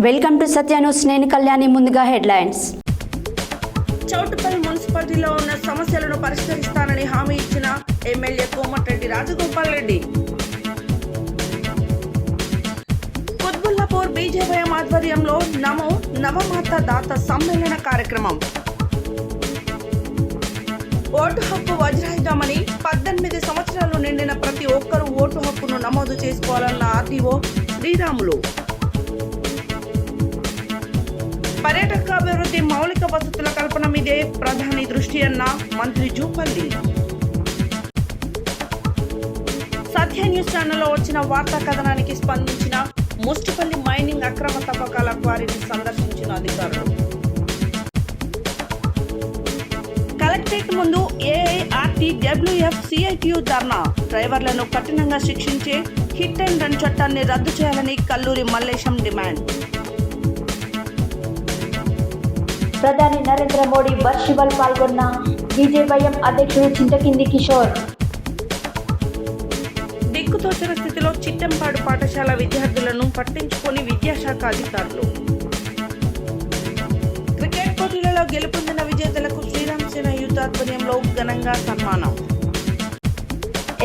Welcome to Satya news. నేను కళ్యాణి. ముందుగా headlines. Choutupalli మున్సిపాలిటీలో ఉన్న సమస్యలను పరిష్కరిస్తానని హామీ ఇచ్చిన ఎమ్మెల్యే కోమటిరెడ్డి రాజగోపాల్ రెడ్డి. కుత్బుల్లాపూర్ బీజేవైఎం ఆధ్వర్యంలో నమో నవమాత దాత సమ్మేళన కార్యక్రమం. ఓటు హక్కు వజ్రాయుధమని 18 సంవత్సరాలు నిండిన ప్రతి ఒక్కరూ ఓటు హక్కును నమోదు చేసుకోవాలన్న ఆర్డీఓ శ్రీరాములు. పర్యాటక అభివృద్ధి మౌలిక వసతుల కల్పన మీదే ప్రధాని దృష్టి అన్న మంత్రి జూపల్లి. సత్య న్యూస్ ఛానల్లో వచ్చిన వార్తా కథనానికి స్పందించిన ముస్టిపల్లి మైనింగ్ అక్రమ తవ్వకాల క్వారీని సందర్శించిన అధికారులు. కలెక్టరేట్ ముందు ఏఐఆర్టీడబ్ల్యూఎఫ్ సిఐటియు ధర్నా. డ్రైవర్లను కఠినంగా శిక్షించే హిట్ అండ్ రన్ చట్టాన్ని రద్దు చేయాలని కల్లూరి మల్లేశం డిమాండ్. ప్రధాని నరేంద్ర మోడీ వర్చువల్ పాల్గొన్న బీజేవైఎం అధ్యక్షుడు చింతకింది కిషోర్. దిక్కుతోచని స్థితిలో చిట్టంపాడు పాఠశాల విద్యార్థులను పట్టించుకొని విద్యాశాఖ అధికారులు. క్రికెట్ పోటీలలో గెలుపొందిన విజేతలకు శ్రీరామ్ సేన యూత్ ఆధ్వర్యంలో ఘనంగా సన్మానం.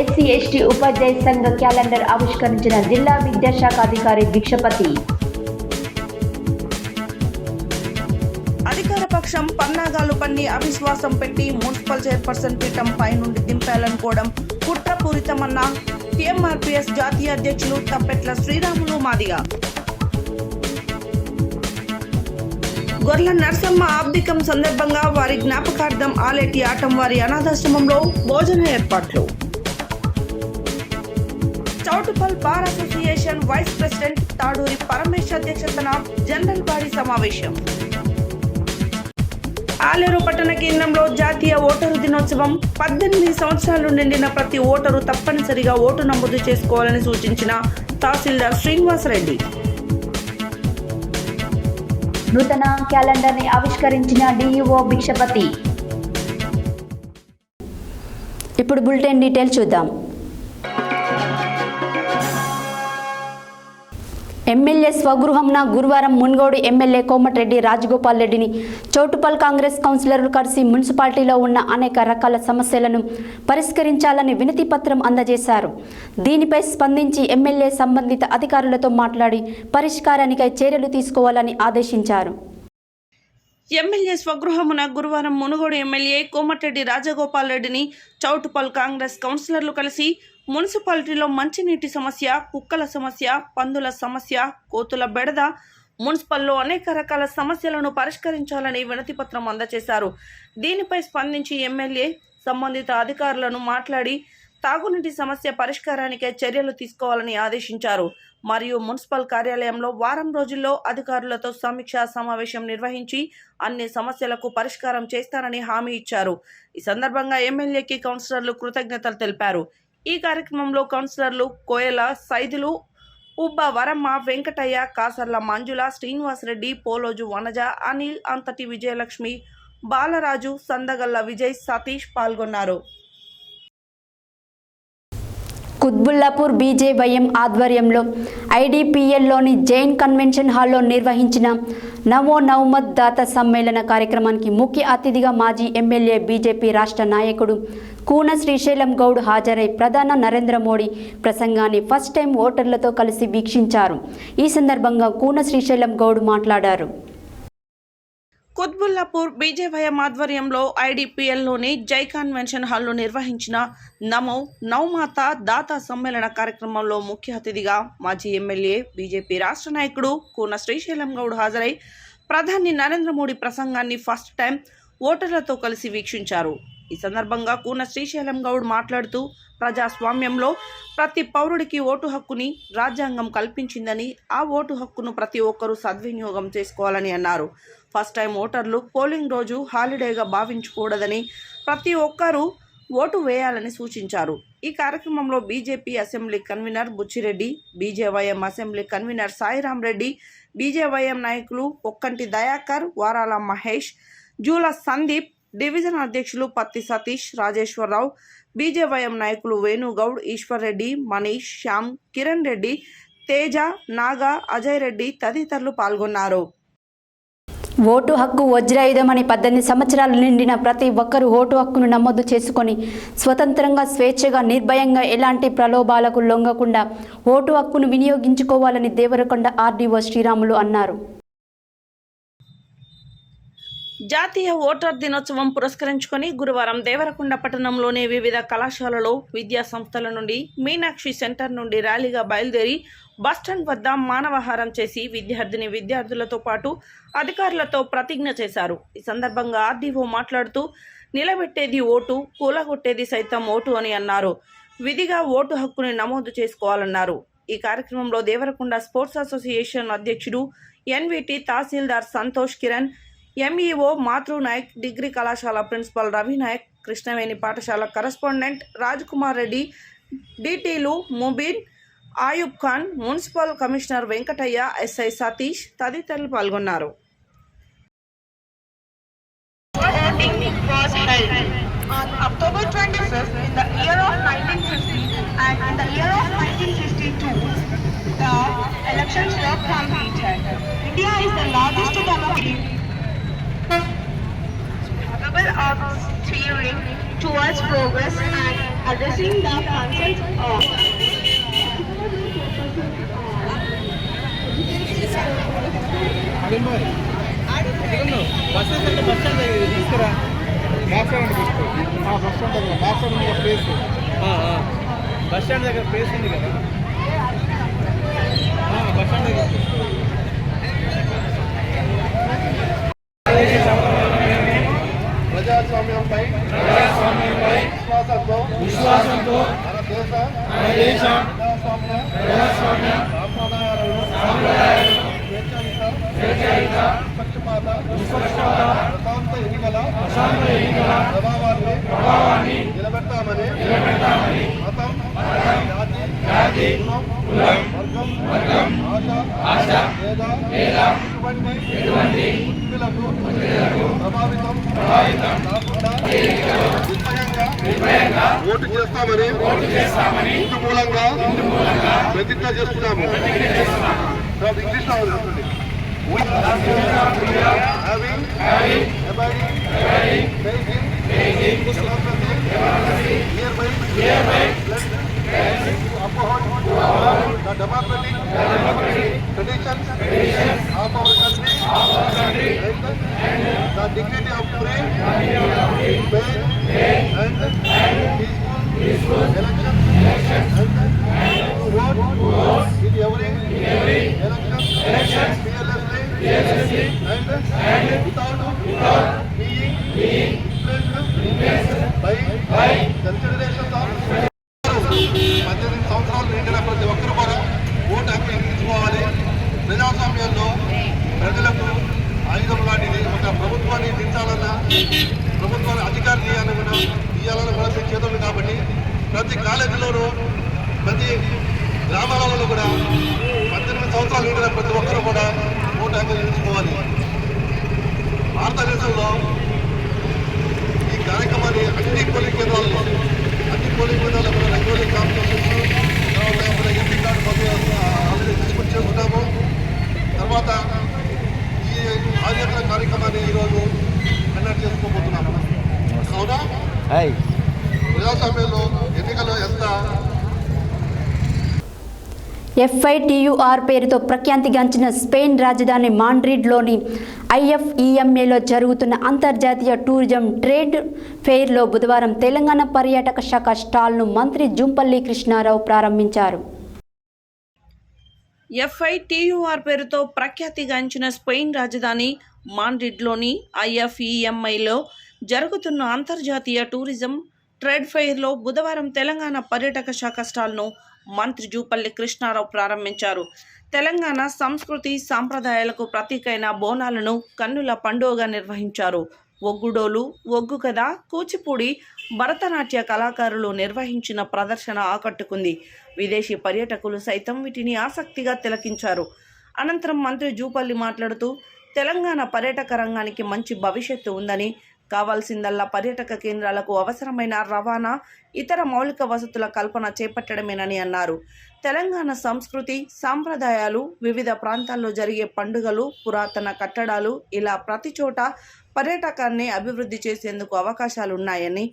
ఎస్సీ ఎస్టీ ఉపాధ్యాయ సంఘ క్యాలెండర్ ఆవిష్కరించిన జిల్లా విద్యాశాఖ అధికారి భిక్షపతి. అధికార పక్షం పన్నాగాలు పన్ని అవిశ్వాసం పెట్టి మున్సిపల్ చైర్పర్సన్ పీఠం పై నుండి దింపాలనుకోవడం కుట్రపూరితమన్న టీఎంఆర్పీఎస్ జాతీయ అధ్యక్షులు తప్పెట్ల శ్రీరాములు మాదిగ. గొర్ల నర్సమ్మ ఆబ్దికం సందర్భంగా వారి జ్ఞాపకార్థం ఆలేటి ఆటం వారి అనాథాశ్రమంలో భోజన ఏర్పాట్లు. Choutuppal bar association vice president Taduri Paramesh అధ్యక్షతన జనరల్ బాడీ సమావేశం. ఆలేరు పట్టణ కేంద్రంలో జాతీయ ఓటరు దినోత్సవం. 18 సంవత్సరాలు నిండిన ప్రతి ఓటరు తప్పనిసరిగా ఓటు నమోదు చేసుకోవాలని సూచించిన తహసీల్దార్ శ్రీనివాసరెడ్డి. నూతన క్యాలెండర్ ని ఆవిష్కరించిన డిఈఓ భిక్షపతి. ఇప్పుడు బులెటిన్ డీటెయిల్ చూద్దాం. ఎమ్మెల్యే స్వగృహంన గురువారం మున్గోడు ఎమ్మెల్యే కోమటిరెడ్డి రాజగోపాల్ రెడ్డిని చౌటుపల్ కాంగ్రెస్ కౌన్సిలర్లు కలిసి మున్సిపాలిటీలో ఉన్న అనేక రకాల సమస్యలను పరిష్కరించాలని వినతి పత్రం అందజేశారు. దీనిపై స్పందించి ఎమ్మెల్యే సంబంధిత అధికారులతో మాట్లాడి పరిష్కారానికై చర్యలు తీసుకోవాలని ఆదేశించారు. ఎమ్మెల్యే స్వగృహమున గురువారం మునుగోడు ఎమ్మెల్యే కోమటిరెడ్డి రాజగోపాల్ రెడ్డిని చౌటుపల్ కాంగ్రెస్ కౌన్సిలర్లు కలిసి మున్సిపాలిటీలో మంచినీటి సమస్య, కుక్కల సమస్య, పందుల సమస్య, కోతుల బెడద, మున్సిపల్లో అనేక రకాల సమస్యలను పరిష్కరించాలని వినతి పత్రం అందజేశారు. దీనిపై స్పందించి ఎమ్మెల్యే సంబంధిత అధికారులను మాట్లాడి తాగునీటి సమస్య పరిష్కారానికే చర్యలు తీసుకోవాలని ఆదేశించారు. మరియు మున్సిపల్ కార్యాలయంలో వారం రోజుల్లో అధికారులతో సమీక్షా సమావేశం నిర్వహించి అన్ని సమస్యలకు పరిష్కారం చేస్తారని హామీ ఇచ్చారు. ఈ సందర్భంగా ఎమ్మెల్యేకి కౌన్సిలర్లు కృతజ్ఞతలు తెలిపారు. ఈ కార్యక్రమంలో కౌన్సిలర్లు కోయల సైదులు, ఉబ్బ వరమ్మ, వెంకటయ్య, కాసర్ల మంజుల, శ్రీనివాసరెడ్డి, పోలోజు వనజ, అనిల్, అంతటి విజయలక్ష్మి, బాలరాజు, సందగల్ల విజయ్, సతీష్ పాల్గొన్నారు. కుత్బుల్లాపూర్ బీజేవైఎం ఆధ్వర్యంలో ఐడిపిఎల్లోని జైన్ కన్వెన్షన్ హాల్లో నిర్వహించిన నమో నవమత్ దాత సమ్మేళన కార్యక్రమానికి ముఖ్య అతిథిగా మాజీ ఎమ్మెల్యే బీజేపీ రాష్ట్ర నాయకుడు కూన శ్రీశైలం గౌడ్ హాజరై ప్రధాని నరేంద్ర మోడీ ప్రసంగాన్ని ఫస్ట్ టైం ఓటర్లతో కలిసి వీక్షించారు. ఈ సందర్భంగా కూన శ్రీశైలం గౌడ్ మాట్లాడారు. కుత్బుల్లాపూర్ బీజేవైఎం ఆధ్వర్యంలో ఐడిపిఎల్లోని జై కన్వెన్షన్ హాల్లో నిర్వహించిన నమో నవమాత దాత సమ్మేళన కార్యక్రమంలో ముఖ్య అతిథిగా మాజీ ఎమ్మెల్యే బీజేపీ రాష్ట్ర నాయకుడు కూన శ్రీశైలం గౌడ్ హాజరై ప్రధాని నరేంద్ర మోడీ ప్రసంగాన్ని ఫస్ట్ టైం ఓటర్లతో కలిసి వీక్షించారు. ఈ సందర్భంగా కూన శ్రీశైలం గౌడ్ మాట్లాడుతూ ప్రజాస్వామ్యంలో ప్రతి పౌరుడికి ఓటు హక్కుని రాజ్యాంగం కల్పించిందని, ఆ ఓటు హక్కును ప్రతి ఒక్కరూ సద్వినియోగం చేసుకోవాలని అన్నారు. ఫస్ట్ టైం ఓటర్లు పోలింగ్ రోజు హాలిడేగా భావించకూడదని, ప్రతి ఒక్కరూ ఓటు వేయాలని సూచించారు. ఈ కార్యక్రమంలో BJP assembly convener Buchi Reddy, BJYM assembly convener Sairam Reddy, BJYM నాయకులు పొక్కంటి దయాకర్, వారాల మహేష్, జూల సందీప్, డివిజన్ అధ్యక్షులు పత్తి సతీష్, రాజేశ్వరరావు, బీజేవైఎం నాయకులు వేణుగౌడ్, ఈశ్వర్ రెడ్డి, మనీష్, శ్యామ్, కిరణ్ రెడ్డి తేజ, నాగా, అజయ్ రెడ్డి తదితరులు పాల్గొన్నారు. ఓటు హక్కు వజ్రాయుధమని 18 సంవత్సరాలు నిండిన ప్రతి ఒక్కరూ ఓటు హక్కును నమోదు చేసుకొని స్వతంత్రంగా, స్వేచ్ఛగా, నిర్భయంగా ఎలాంటి ప్రలోభాలకు లొంగకుండా ఓటు హక్కును వినియోగించుకోవాలని దేవరకొండ ఆర్డీఓ శ్రీరాములు అన్నారు. జాతీయ ఓటర్ దినోత్సవం పురస్కరించుకొని గురువారం దేవరకొండ పట్టణంలోని వివిధ కళాశాలలో, విద్యా సంస్థల నుండి మీనాక్షి సెంటర్ నుండి ర్యాలీగా బయలుదేరి బస్టాండ్ వద్ద మానవహారం చేసి విద్యార్థులతో పాటు అధికారులతో ప్రతిజ్ఞ చేశారు. ఈ సందర్భంగా ఆర్డీఓ మాట్లాడుతూ నిలబెట్టేది ఓటు, కూలగొట్టేది సైతం ఓటు అని అన్నారు. విధిగా ఓటు హక్కుని నమోదు చేసుకోవాలన్నారు. ఈ కార్యక్రమంలో దేవరకొండ స్పోర్ట్స్ అసోసియేషన్ అధ్యక్షుడు ఎన్విటి తహసీల్దార్ సంతోష్ కిరణ్, ఎంఈఓ మాతృ నాయక్, డిగ్రీ కళాశాల ప్రిన్సిపల్ రవి నాయక్, కృష్ణవేణి పాఠశాల కరస్పాండెంట్ రాజ్కుమార్ రెడ్డి, డిటీలు Mubeen, Ayub Khan, municipal commissioner Venkataiah, SI Satish తదితరులు పాల్గొన్నారు. On October 25th in the year of 1950 and in the year of 1952, the elections were completed. India is the largest democracy capable of steering towards progress and addressing the concerns of bus stand దగ్గర place ఉంది కదా, bus stand దగ్గర ప్రజాస్వామ్యంపై విశ్వాసంతో మన దేశ ప్రజాస్వామ్య సాంప్రదాయాలను స్వేచ్ఛాయుత, నిష్పక్షపాత, ప్రశాంత ఎన్నికల ప్రభావాన్ని నిలబెడతామని మతం, జాతి, కులం, వర్గం, ఆశ, భేద ఇటువంటి ఒత్తిళ్లకు ప్రభావితం కాకుండా నిర్భయంగా ఓటు చేస్తామని ఇందు మూలంగా ప్రతిజ్ఞ చేస్తున్నాము. ఇంగ్లీష్ లో వస్తుంది. Having abiding faith in democracy, hereby pledge to uphold the democratic traditions of our country and the dignity of free, fair and peaceful elections, and to vote in every election fearlessly and without being influenced by considerations of 18 సంవత్సరాలు నిండిన ప్రతి ఒక్కరు కూడా vote హక్కు ఎక్కించుకోవాలి. ప్రజాస్వామ్యంలో ప్రజలకు ఆయుధం లాంటిది. ఒక ప్రభుత్వాన్ని దించాలన్నా, ప్రభుత్వాన్ని అధికారం ఇవ్వాలన్నా కూడా మీ చేతులు కాబట్టి ప్రతి కాలేజీలోనూ, ప్రతి గ్రామాలలో కూడా 18 సంవత్సరాలు నిండిన ప్రతి ఒక్కరు కూడా ఓటు హక్కు ఎక్కించుకోవాలి. భారతదేశంలో ఈ కార్యక్రమాన్ని అన్ని పోలింగ్ కేంద్రాల్లో మనం రంగోలీ కాంపిటీషన్స్, తర్వాత మన ఎంపీ కార్డు ఆల్రెడీ డిస్కస్ చేసుకుంటాము. తర్వాత ఈ ఆధ్యాత్మిక కార్యక్రమాన్ని ఈరోజు కండక్ట్ చేసుకోబోతున్నాము. కావున ప్రజాస్వామ్యంలో ఎన్నికలు ఎంత FITUR పేరుతో ప్రఖ్యాతిగాంచిన స్పెయిన్ రాజధాని మాడ్రిడ్లోని IFEMAలో జరుగుతున్న అంతర్జాతీయ టూరిజం ట్రేడ్ ఫెయిర్లో బుధవారం తెలంగాణ పర్యాటక శాఖ స్టాల్ను మంత్రి జూపల్లి కృష్ణారావు ప్రారంభించారు. FITUR పేరుతో ప్రఖ్యాతిగాంచిన స్పెయిన్ రాజధాని మాడ్రిడ్లోని IFEMAలో జరుగుతున్న అంతర్జాతీయ టూరిజం ట్రేడ్ ఫెయిర్లో బుధవారం తెలంగాణ పర్యాటక శాఖ స్టాల్ను మంత్రి జూపల్లి కృష్ణారావు ప్రారంభించారు. తెలంగాణ సంస్కృతి సాంప్రదాయాలకు ప్రతీకైన బోనాలను కన్నుల పండుగగా నిర్వహించారు. ఒగ్గుడోలు, ఒగ్గు కథ, కూచిపూడి, భరతనాట్య కళాకారులు నిర్వహించిన ప్రదర్శన ఆకట్టుకుంది. విదేశీ పర్యాటకులు సైతం వీటిని ఆసక్తిగా తిలకించారు. అనంతరం మంత్రి జూపల్లి మాట్లాడుతూ తెలంగాణ పర్యాటక రంగానికి మంచి భవిష్యత్తు ఉందని, కావాల్సిందల్లా పర్యాటక కేంద్రాలకు అవసరమైన రవాణా, ఇతర మౌలిక వసతుల కల్పన చేపట్టడమేనని అన్నారు. తెలంగాణ సంస్కృతి, సాంప్రదాయాలు, వివిధ ప్రాంతాల్లో జరిగే పండుగలు, పురాతన కట్టడాలు ఇలా ప్రతి చోట పర్యాటకాన్ని అభివృద్ధి చేసేందుకు అవకాశాలున్నాయని,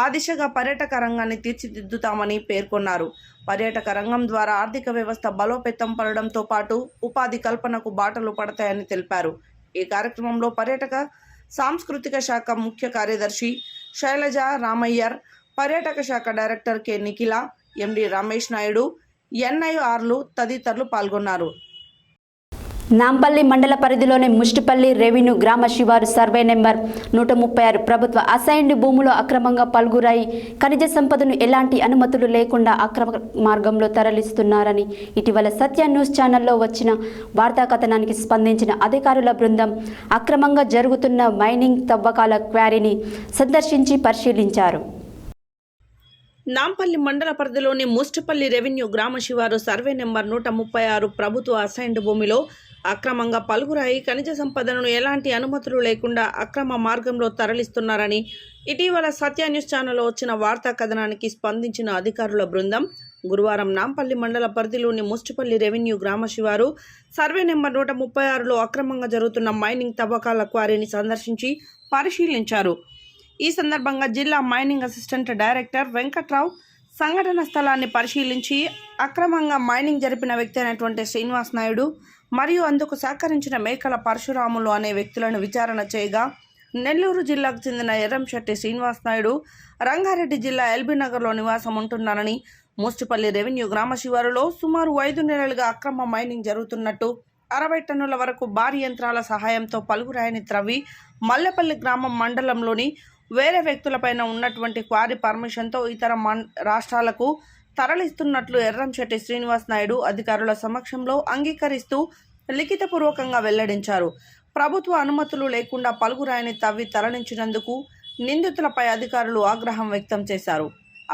ఆ దిశగా పర్యాటక రంగాన్ని తీర్చిదిద్దుతామని పేర్కొన్నారు. పర్యాటక రంగం ద్వారా ఆర్థిక వ్యవస్థ బలోపేతం పడడంతో పాటు ఉపాధి కల్పనకు బాటలు పడతాయని తెలిపారు. ఈ కార్యక్రమంలో పర్యాటక సాంస్కృతిక శాఖ ముఖ్య కార్యదర్శి శైలజ రామయ్యర్, పర్యాటక శాఖ డైరెక్టర్ కె నిఖిల, ఎండి రమేష్ నాయుడు, ఎన్ఐఆర్లు తదితరులు పాల్గొన్నారు. నాంపల్లి మండల పరిధిలోని ముష్టిపల్లి రెవెన్యూ గ్రామ శివారు సర్వే నెంబర్ 136 ప్రభుత్వ అసైన్డ్ భూములో అక్రమంగా పల్గురాయి ఖనిజ సంపదను ఎలాంటి అనుమతులు లేకుండా అక్రమ మార్గంలో తరలిస్తున్నారని ఇటీవల సత్య న్యూస్ ఛానల్లో వచ్చిన వార్తా కథనానికి స్పందించిన అధికారుల బృందం అక్రమంగా జరుగుతున్న మైనింగ్ తవ్వకాల క్వారీని సందర్శించి పరిశీలించారు. నాంపల్లి మండల పరిధిలోని ముష్టిపల్లి రెవెన్యూ గ్రామ శివారు సర్వే నెంబర్ 136 ప్రభుత్వ అసైన్డ్ భూమిలో అక్రమంగా పల్గురాయి ఖనిజ సంపదను ఎలాంటి అనుమతులు లేకుండా అక్రమ మార్గంలో తరలిస్తున్నారని ఇటీవల సత్య న్యూస్ ఛానల్లో వచ్చిన వార్తా కథనానికి స్పందించిన అధికారుల బృందం గురువారం నాంపల్లి మండల పరిధిలోని ముష్టిపల్లి రెవెన్యూ గ్రామ శివారు సర్వే నెంబర్ 136లో అక్రమంగా జరుగుతున్న మైనింగ్ తవ్వకాల క్వారీని సందర్శించి పరిశీలించారు. ఈ సందర్భంగా జిల్లా మైనింగ్ అసిస్టెంట్ డైరెక్టర్ వెంకట్రావు సంఘటన స్థలాన్ని పరిశీలించి అక్రమంగా మైనింగ్ జరిపిన వ్యక్తి అయినటువంటి శ్రీనివాస్ నాయుడు మరియు అందుకు సహకరించిన మేకల పరశురాములు అనే వ్యక్తులను విచారణ చేయగా నెల్లూరు జిల్లాకు చెందిన ఎర్రంశెట్టి శ్రీనివాస్ నాయుడు రంగారెడ్డి జిల్లా ఎల్బీ నగర్లో నివాసం ఉంటున్నారని, ముష్టిపల్లి రెవెన్యూ గ్రామ శివారులో సుమారు 5 నెలలుగా అక్రమ మైనింగ్ జరుగుతున్నట్టు, 60 టన్నుల వరకు భారీ యంత్రాల సహాయంతో పలుగురాయిని త్రవ్వి మల్లెపల్లి గ్రామం మండలంలోని వేరే వ్యక్తులపైన ఉన్నటువంటి క్వారీ పర్మిషన్తో ఇతర రాష్ట్రాలకు తరలిస్తున్నట్లు ఎర్రంశెట్టి శ్రీనివాస్ నాయుడు అధికారుల సమక్షంలో అంగీకరిస్తూ లిఖితపూర్వకంగా వెల్లడించారు. ప్రభుత్వ అనుమతులు లేకుండా పలుగురాయిని తవ్వి తరలించినందుకు నిందితులపై అధికారులు ఆగ్రహం వ్యక్తం చేశారు.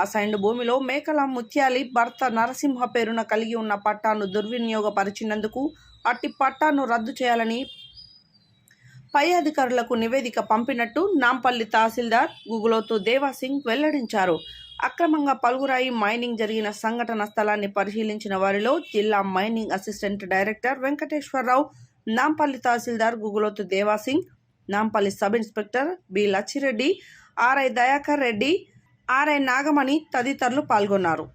అసైన్డ్ భూమిలో మేకల ముత్యాలి భర్త నరసింహ పేరున కలిగి ఉన్న పట్టాను దుర్వినియోగపరిచినందుకు అట్టి పట్టాను రద్దు చేయాలని పై అధికారులకు నివేదిక పంపినట్టు నాంపల్లి తహసీల్దార్ గుగులోతు దేవాసింగ్ వెల్లడించారు. అక్రమంగా పల్గురాయి మైనింగ్ జరిగిన సంఘటన స్థలాన్ని పరిశీలించిన వారిలో జిల్లా mining assistant director Venkateswararao, Nampally tahsildar Guguloth Devasingh, Nampally sub inspector B Lachireddy, RI Dayakar Reddy, RI Nagamani తదితరులు పాల్గొన్నారు.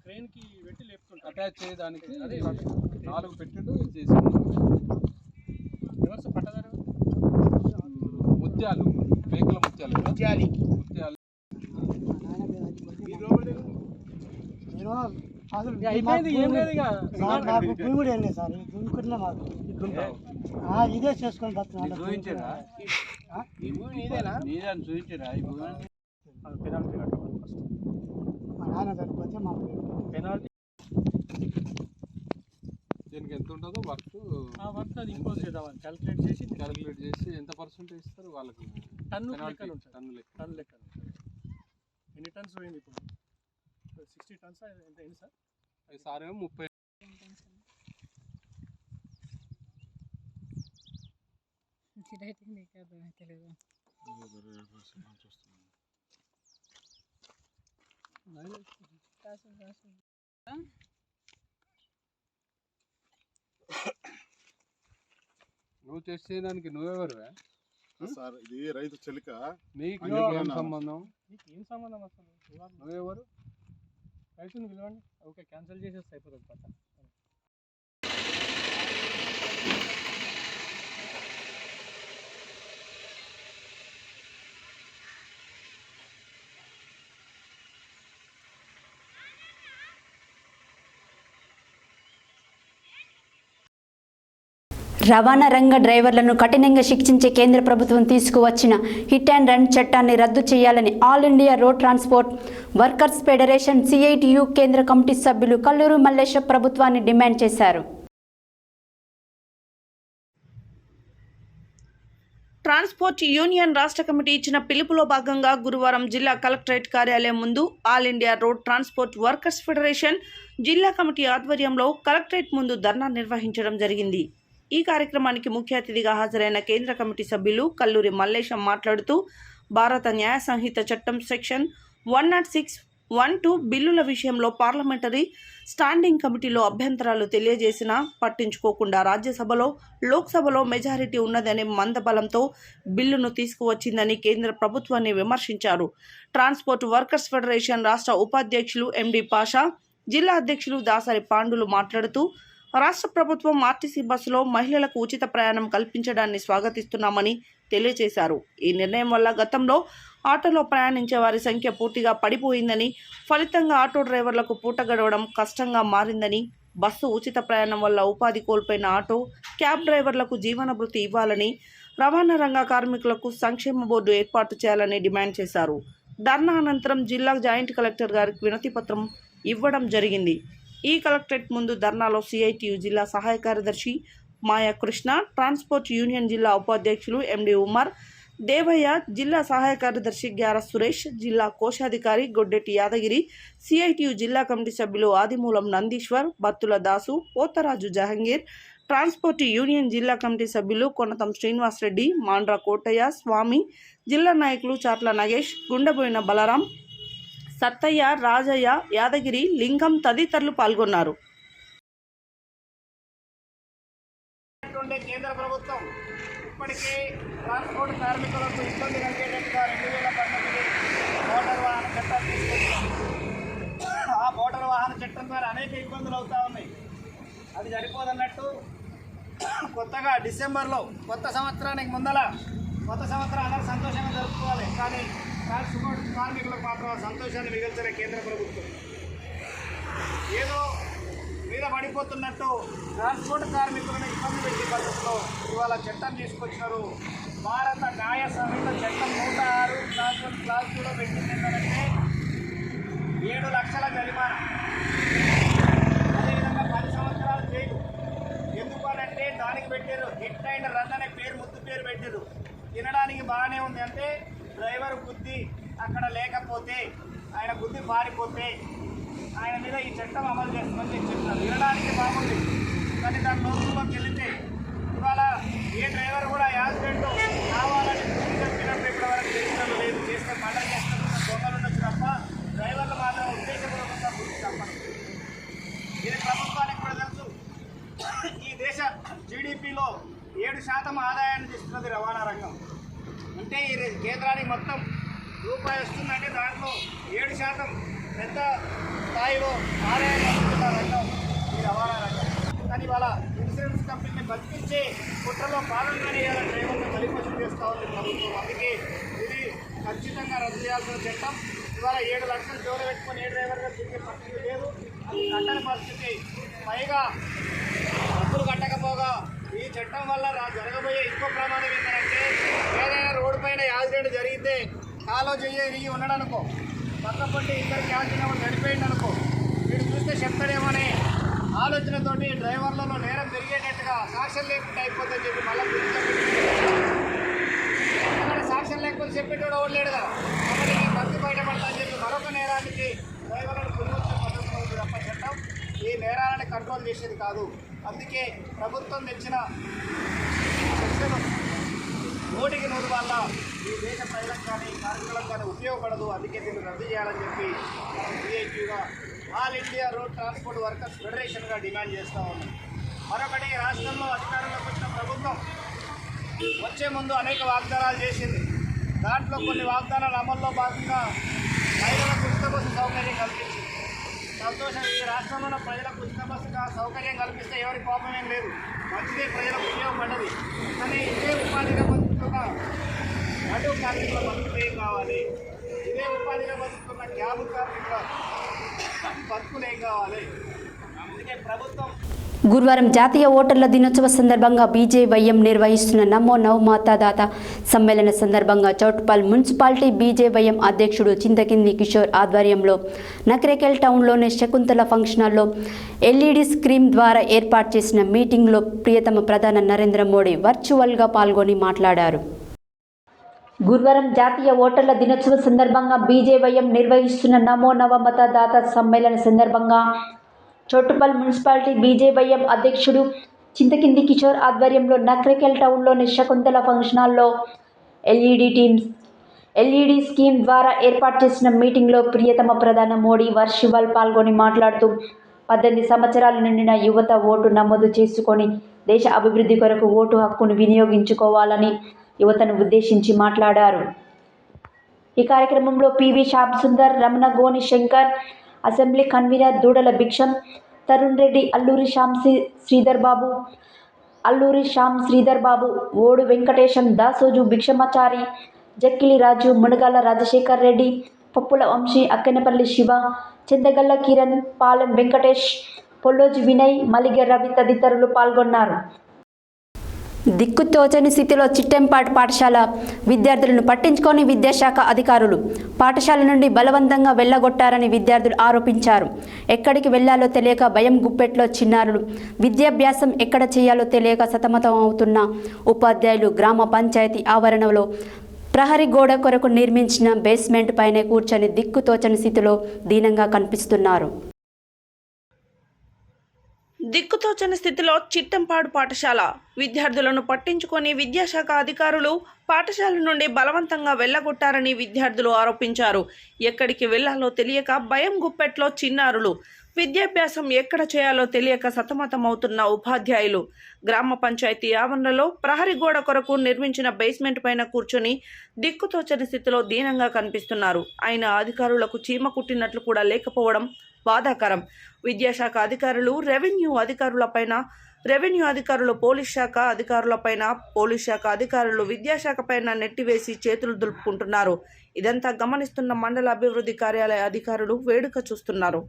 క్రెయిన్ కి పెట్టి లేపుతుంటారు, అటాచ్ చేయడానికి 4 పెట్టిండు చేసాను. ఎవరు పట్టదారు? ముత్యాలు, మేకల ముత్యాలు. అయిపోయింది, ఏం లేదు. భూమి కూడా ఏం లేదు సార్, భూమి కూడా మాకు ఇదే చేసుకొని బతున్నాడు. చూపించారా? చూపించారా? ఈ భూమి పెనాల్టీ కట్టుకోవాలి ఫస్ట్. మా నాన్న చనిపోతే మా పెనాల్టీ దీనికి ఎంత ఉంటుందో వర్క్ అది ఇంపోజ్ చేద్దామని క్యాలిక్యులేట్ చేసి ఎంత పర్సెంటేజ్ ఇస్తారు వాళ్ళకి. టన్ను లెక్కలు ఉంటుంది, టన్ను లెక్కలు ఉంటుంది. ఎన్ని టన్స్ పోయింది ఇప్పుడు? 60 టన్స్ ఎంత అయింది సార్? అది సార్ ఏమో 30. నువ్వు చేసేదానికి నువ్వెవరు సార్? ఇది రైతు చెలిక. నీకు ఏం సంబంధం? నీకు ఏం సంబంధం అసలు? నువ్వెవరు? రైతుని పిలవండి. ఓకే, క్యాన్సిల్ చేసేస్తే అయిపోతుంది పట్ట. రవాణా రంగ డ్రైవర్లను కఠినంగా శిక్షించే కేంద్ర ప్రభుత్వం తీసుకువచ్చిన హిట్ అండ్ రన్ చట్టాన్ని రద్దు చేయాలని all India road transport workers federation CITU కేంద్ర కమిటీ సభ్యులు కల్లూరు మల్లేశ ప్రభుత్వాన్ని డిమాండ్ చేశారు. ట్రాన్స్పోర్ట్ యూనియన్ రాష్ట్ర కమిటీ ఇచ్చిన పిలుపులో భాగంగా గురువారం జిల్లా కలెక్టరేట్ కార్యాలయం ముందు all India road transport workers federation జిల్లా కమిటీ ఆధ్వర్యంలో కలెక్టరేట్ ముందు ధర్నా నిర్వహించడం జరిగింది. ఈ కార్యక్రమానికి ముఖ్య అతిథిగా హాజరైన కేంద్ర కమిటీ సభ్యులు కల్లూరి మల్లేశం మాట్లాడుతూ భారత న్యాయ సంహిత చట్టం సెక్షన్ 106(1) బిల్లుల విషయంలో పార్లమెంటరీ స్టాండింగ్ కమిటీలో అభ్యంతరాలు తెలియజేసినా పట్టించుకోకుండా రాజ్యసభలో లోక్సభలో మెజారిటీ ఉన్నదనే మందబలంతో బిల్లును తీసుకువచ్చిందని కేంద్ర ప్రభుత్వాన్ని విమర్శించారు. ట్రాన్స్పోర్ట్ వర్కర్స్ ఫెడరేషన్ రాష్ట్ర ఉపాధ్యక్షులు ఎండి పాషా, జిల్లా అధ్యక్షులు దాసరి పాండులు మాట్లాడుతూ రాష్ట్ర ప్రభుత్వం ఆర్టీసీ బస్సులో మహిళలకు ఉచిత ప్రయాణం కల్పించడాన్ని స్వాగతిస్తున్నామని తెలియజేశారు. ఈ నిర్ణయం వల్ల గతంలో ఆటోలో ప్రయాణించే వారి సంఖ్య పూర్తిగా పడిపోయిందని, ఫలితంగా ఆటో డ్రైవర్లకు పూట గడవడం కష్టంగా మారిందని, బస్సు ఉచిత ప్రయాణం వల్ల ఉపాధి కోల్పోయిన ఆటో, క్యాబ్ డ్రైవర్లకు జీవన భృతి ఇవ్వాలని, రవాణా రంగ కార్మికులకు సంక్షేమ బోర్డు ఏర్పాటు చేయాలని డిమాండ్ చేశారు. ధర్నా అనంతరం జిల్లా జాయింట్ కలెక్టర్ గారికి వినతి పత్రం ఇవ్వడం జరిగింది. ఈ కలెక్టరేట్ ముందు ధర్నాలో సిఐటియు జిల్లా సహాయ కార్యదర్శి మాయా కృష్ణ, ట్రాన్స్పోర్ట్ యూనియన్ జిల్లా ఉపాధ్యక్షులు ఎండి ఉమర్, దేవయ్య, జిల్లా సహాయ కార్యదర్శి గ్యార సురేష్, జిల్లా కోశాధికారి గొడ్డెట్టి యాదగిరి, సిఐటియు జిల్లా కమిటీ సభ్యులు ఆదిమూలం నందీశ్వర్, బత్తుల దాసు, పోతరాజు జహంగీర్, ట్రాన్స్పోర్ట్ యూనియన్ జిల్లా కమిటీ సభ్యులు కొనతం శ్రీనివాసరెడ్డి, మాండ్ర కోటయ్య, స్వామి, జిల్లా నాయకులు చాట్ల నగేష్, గుండెబోయిన బలరాం, సత్తయ్య, రాజయ్య, యాదగిరి, లింగం తదితరులు పాల్గొన్నారు. కేంద్ర ప్రభుత్వం ఇప్పటికే ట్రాన్స్పోర్ట్ కార్మికులకు ఇబ్బంది కలిగేటట్టుగా 2019 మోటార్ వాహన చట్టాన్ని తీసుకొచ్చారు. ఆ మోటార్ వాహన చట్టం ద్వారా అనేక ఇబ్బందులు అవుతూ ఉన్నాయి. అది సరిపోదన్నట్టు కొత్తగా డిసెంబర్లో కొత్త సంవత్సరానికి ముందల కొత్త సంవత్సరం అందరూ సంతోషంగా జరుపుకోవాలి. కానీ ట్రాన్స్పోర్ట్ కార్మికులకు మాత్రం సంతోషాన్ని మిగిల్చిన కేంద్ర ప్రభుత్వం ఏదో మీద పడిపోతున్నట్టు ట్రాన్స్పోర్ట్ కార్మికులను ఇబ్బంది పెట్టే పద్ధతిలో ఇవాళ చట్టం తీసుకొచ్చినారు. భారత న్యాయ సంహిత చట్టం 106 క్లాస్ కూడా పెట్టింది ఏంటంటే 7 లక్షల జరిమానా, అదేవిధంగా 10 సంవత్సరాలు జైలు. ఎందుకు అనంటే దానికి పెట్టారు హిట్ అండ్ రన్ అనే పేరు, ముద్దు పేరు పెట్టారు. తినడానికి బాగానే ఉంది అంటే డ్రైవర్ బుద్ధి అక్కడ లేకపోతే, ఆయన బుద్ధి పారిపోతే ఆయన మీద ఈ చట్టం అమలు చేస్తామని చెప్తున్నారు. వినడానికి బాగుంది, కానీ దాని లోతుల్లోకి వెళితే ఇవాళ ఏ డ్రైవర్ కూడా యాక్సిడెంట్ కావాలని చెప్పినప్పుడు ఇప్పటివరకు చేసినట్టు లేదు. చేస్తే మర్డర్ చేస్తున్న దొంగలు ఉండొచ్చు తప్ప డ్రైవర్లు మాత్రం ఉద్దేశపూర్వకంగా గుర్తు తప్పదు. ఇది ప్రభుత్వానికి కూడా తెలుసు. ఈ దేశ జీడిపిలో 7% ఆదాయాన్ని తెస్తున్నది రవాణా రంగం. అంటే ఈ కేంద్రానికి మొత్తం రూపాయి వస్తుందంటే దాంట్లో 7% పెద్ద స్థాయిలో ఆదాయాన్ని అందుతున్న రంగం ఈ రవాణా రంగం. కానీ వాళ్ళ ఇన్సూరెన్స్ కంపెనీని బతికించే కుట్రలో భాగంగానే ఇలా డ్రైవర్లు బలిపశం చేస్తూ ఉంది ప్రభుత్వం. అందుకే ఇది ఖచ్చితంగా రద్దు చేయాల్సిన చట్టం. ఇవాళ 7 లక్షలు జోలు పెట్టుకొని ఏ డ్రైవర్గా తిరిగే పరిస్థితి లేదు. అది కట్టని పరిస్థితి. పైగా డబ్బులు కట్టకపోగా ఈ చట్టం వల్ల జరగబోయే ఇంకో ప్రమాదం ఏంటంటే ఏదైనా రోడ్డు పైన యాక్సిడెంట్ జరిగితే కాలో ఇరిగి ఉన్నాడనుకో, పక్కపట్టి ఇద్దరికి యాక్సిడెంట్ చనిపోయింది అనుకో, వీడు చూస్తే చెప్తాడేమోనే ఆలోచనతోటి డ్రైవర్లలో నేరం పెరిగేటట్టుగా సాక్ష్యం లేకుండా అయిపోతుందని చెప్పి మళ్ళీ సాక్ష్యం లేకపోతే చెప్పేటోడు ఓడలేడు కదా, కాబట్టి బస్సు బయటపడతా అని చెప్పి మరొక నేరానికి డ్రైవర్లను పులివచ్చే పద్ధతిలో ఉంది తప్ప చట్టం ఈ నేరాలని కంట్రోల్ చేసేది కాదు. అందుకే ప్రభుత్వం తెచ్చిన శిక్షలు 100% వల్ల ఈ దేశ ప్రజలకు కానీ కార్మికులకు కానీ ఉపయోగపడదు. అందుకే దీన్ని రద్దు చేయాలని చెప్పి సిఐటియుగా all India road transport workers ఫెడరేషన్గా డిమాండ్ చేస్తూ ఉన్నాం. మరొకటి, రాష్ట్రంలో అధికారంలోకి వచ్చిన ప్రభుత్వం వచ్చే ముందు అనేక వాగ్దానాలు చేసింది. దాంట్లో కొన్ని వాగ్దానాల అమల్లో భాగంగా మహిళలకు ఉచిత బస్సు సౌకర్యం కల్పించింది. సంతోషం. ఈ రాష్ట్రంలో ఉన్న ప్రజలకు ఉచిత బస్సుగా సౌకర్యం కల్పిస్తే ఎవరి కోపమేం లేదు, మంచిదే, ప్రజలకు ఉపయోగపడ్డది. కానీ ఇదే ఉపాధిగా బతుకుతున్న అటు కార్మికుల బతుకులు ఏం కావాలి, ఇదే ఉపాధిగా బతుకుతున్న క్యాబ్ కార్మికుల బతుకులు ఏం కావాలి, అందుకే ప్రభుత్వం గురువారం జాతీయ ఓటర్ల దినోత్సవ సందర్భంగా బీజేవైఎం నిర్వహిస్తున్న నమో నవమతదాత సమ్మేళన సందర్భంగా చౌటుప్పల్ మున్సిపాలిటీ బీజేవైఎం అధ్యక్షుడు చింతకింది కిషోర్ ఆధ్వర్యంలో నకరేకల్ టౌన్లోని శకుంతల ఫంక్షన్ హాల్లో ఎల్ఈడి స్క్రీన్ ద్వారా ఏర్పాటు చేసిన మీటింగ్లో ప్రియతమ ప్రధాని నరేంద్ర మోడీ వర్చువల్గా పాల్గొని మాట్లాడారు. గురువారం జాతీయ ఓటర్ల దినోత్సవ సందర్భంగా బీజేవైఎం నిర్వహిస్తున్న నమో నవమతదాత సమ్మేళన సందర్భంగా చౌటుప్పల్ మున్సిపాలిటీ బీజేవైఎం అధ్యక్షుడు చింతకింది కిషోర్ ఆధ్వర్యంలో నకరేకల్ టౌన్లోని శకుంతల ఫంక్షన్ హాల్లో ఎల్ఈడి స్కీమ్ ద్వారా ఏర్పాటు చేసిన మీటింగ్లో ప్రియతమ ప్రధాని మోడీ వర్చువల్ పాల్గొని మాట్లాడుతూ 18 సంవత్సరాలు నిండిన యువత ఓటు నమోదు చేసుకొని దేశ అభివృద్ధి కొరకు ఓటు హక్కును వినియోగించుకోవాలని యువతను ఉద్దేశించి మాట్లాడారు. ఈ కార్యక్రమంలో PV Shyam Sundar, Ramana Goni Shankar, assembly convener Dudala Bhiksham, Tarun Reddy, Alluri Shyam Sridhar Babu, ఓడు వెంకటేశం, దాసోజు భిక్షమాచారి, జక్కిలి రాజు, మునగాల రాజశేఖర్ రెడ్డి, పప్పుల వంశీ, అక్కెనపల్లి శివ, చింతగల్ల కిరణ్, పాలెం వెంకటేష్, పొల్లోజు వినయ్, మలిగ రవి తదితరులు పాల్గొన్నారు. దిక్కుతోచని స్థితిలో చిట్టెంపాటి పాఠశాల విద్యార్థులను పట్టించుకొని విద్యాశాఖ అధికారులు పాఠశాల నుండి బలవంతంగా వెళ్లగొట్టారని విద్యార్థులు ఆరోపించారు. ఎక్కడికి వెళ్లాలో తెలియక భయం గుప్పెట్లో చిన్నారులు, విద్యాభ్యాసం ఎక్కడ చేయాలో తెలియక సతమతం అవుతున్న ఉపాధ్యాయులు గ్రామ పంచాయతీ ఆవరణలో ప్రహరీ గోడ కొరకు నిర్మించిన బేస్మెంట్ పైనే కూర్చొని దిక్కుతోచని స్థితిలో దీనంగా కనిపిస్తున్నారు. దిక్కుతోచని స్థితిలో చిట్టంపాడు పాఠశాల విద్యార్థులను పట్టించుకొని విద్యాశాఖ అధికారులు పాఠశాల నుండి బలవంతంగా వెళ్లగొట్టారని విద్యార్థులు ఆరోపించారు. ఎక్కడికి వెళ్లాలో తెలియక భయం గుప్పెట్లో చిన్నారులు, విద్యాభ్యాసం ఎక్కడ చేయాలో తెలియక సతమతమవుతున్న ఉపాధ్యాయులు గ్రామ పంచాయతీ ఆవరణలో ప్రహరీ గోడ కొరకు నిర్మించిన బేస్మెంట్ పైన కూర్చొని దిక్కుతోచని స్థితిలో దీనంగా కనిపిస్తున్నారు. అయినా అధికారులకు చీమ కుట్టినట్లు కూడా లేకపోవడం బాధాకరం. విద్యాశాఖ అధికారులు రెవెన్యూ అధికారులు పోలీస్ శాఖ అధికారులపైన, పోలీస్ శాఖ అధికారులు విద్యాశాఖ పైన నెట్టివేసి చేతులు దులుపుకుంటున్నారు. ఇదంతా గమనిస్తున్న మండల అభివృద్ధి కార్యాలయ అధికారులు వేడుక చూస్తున్నారు.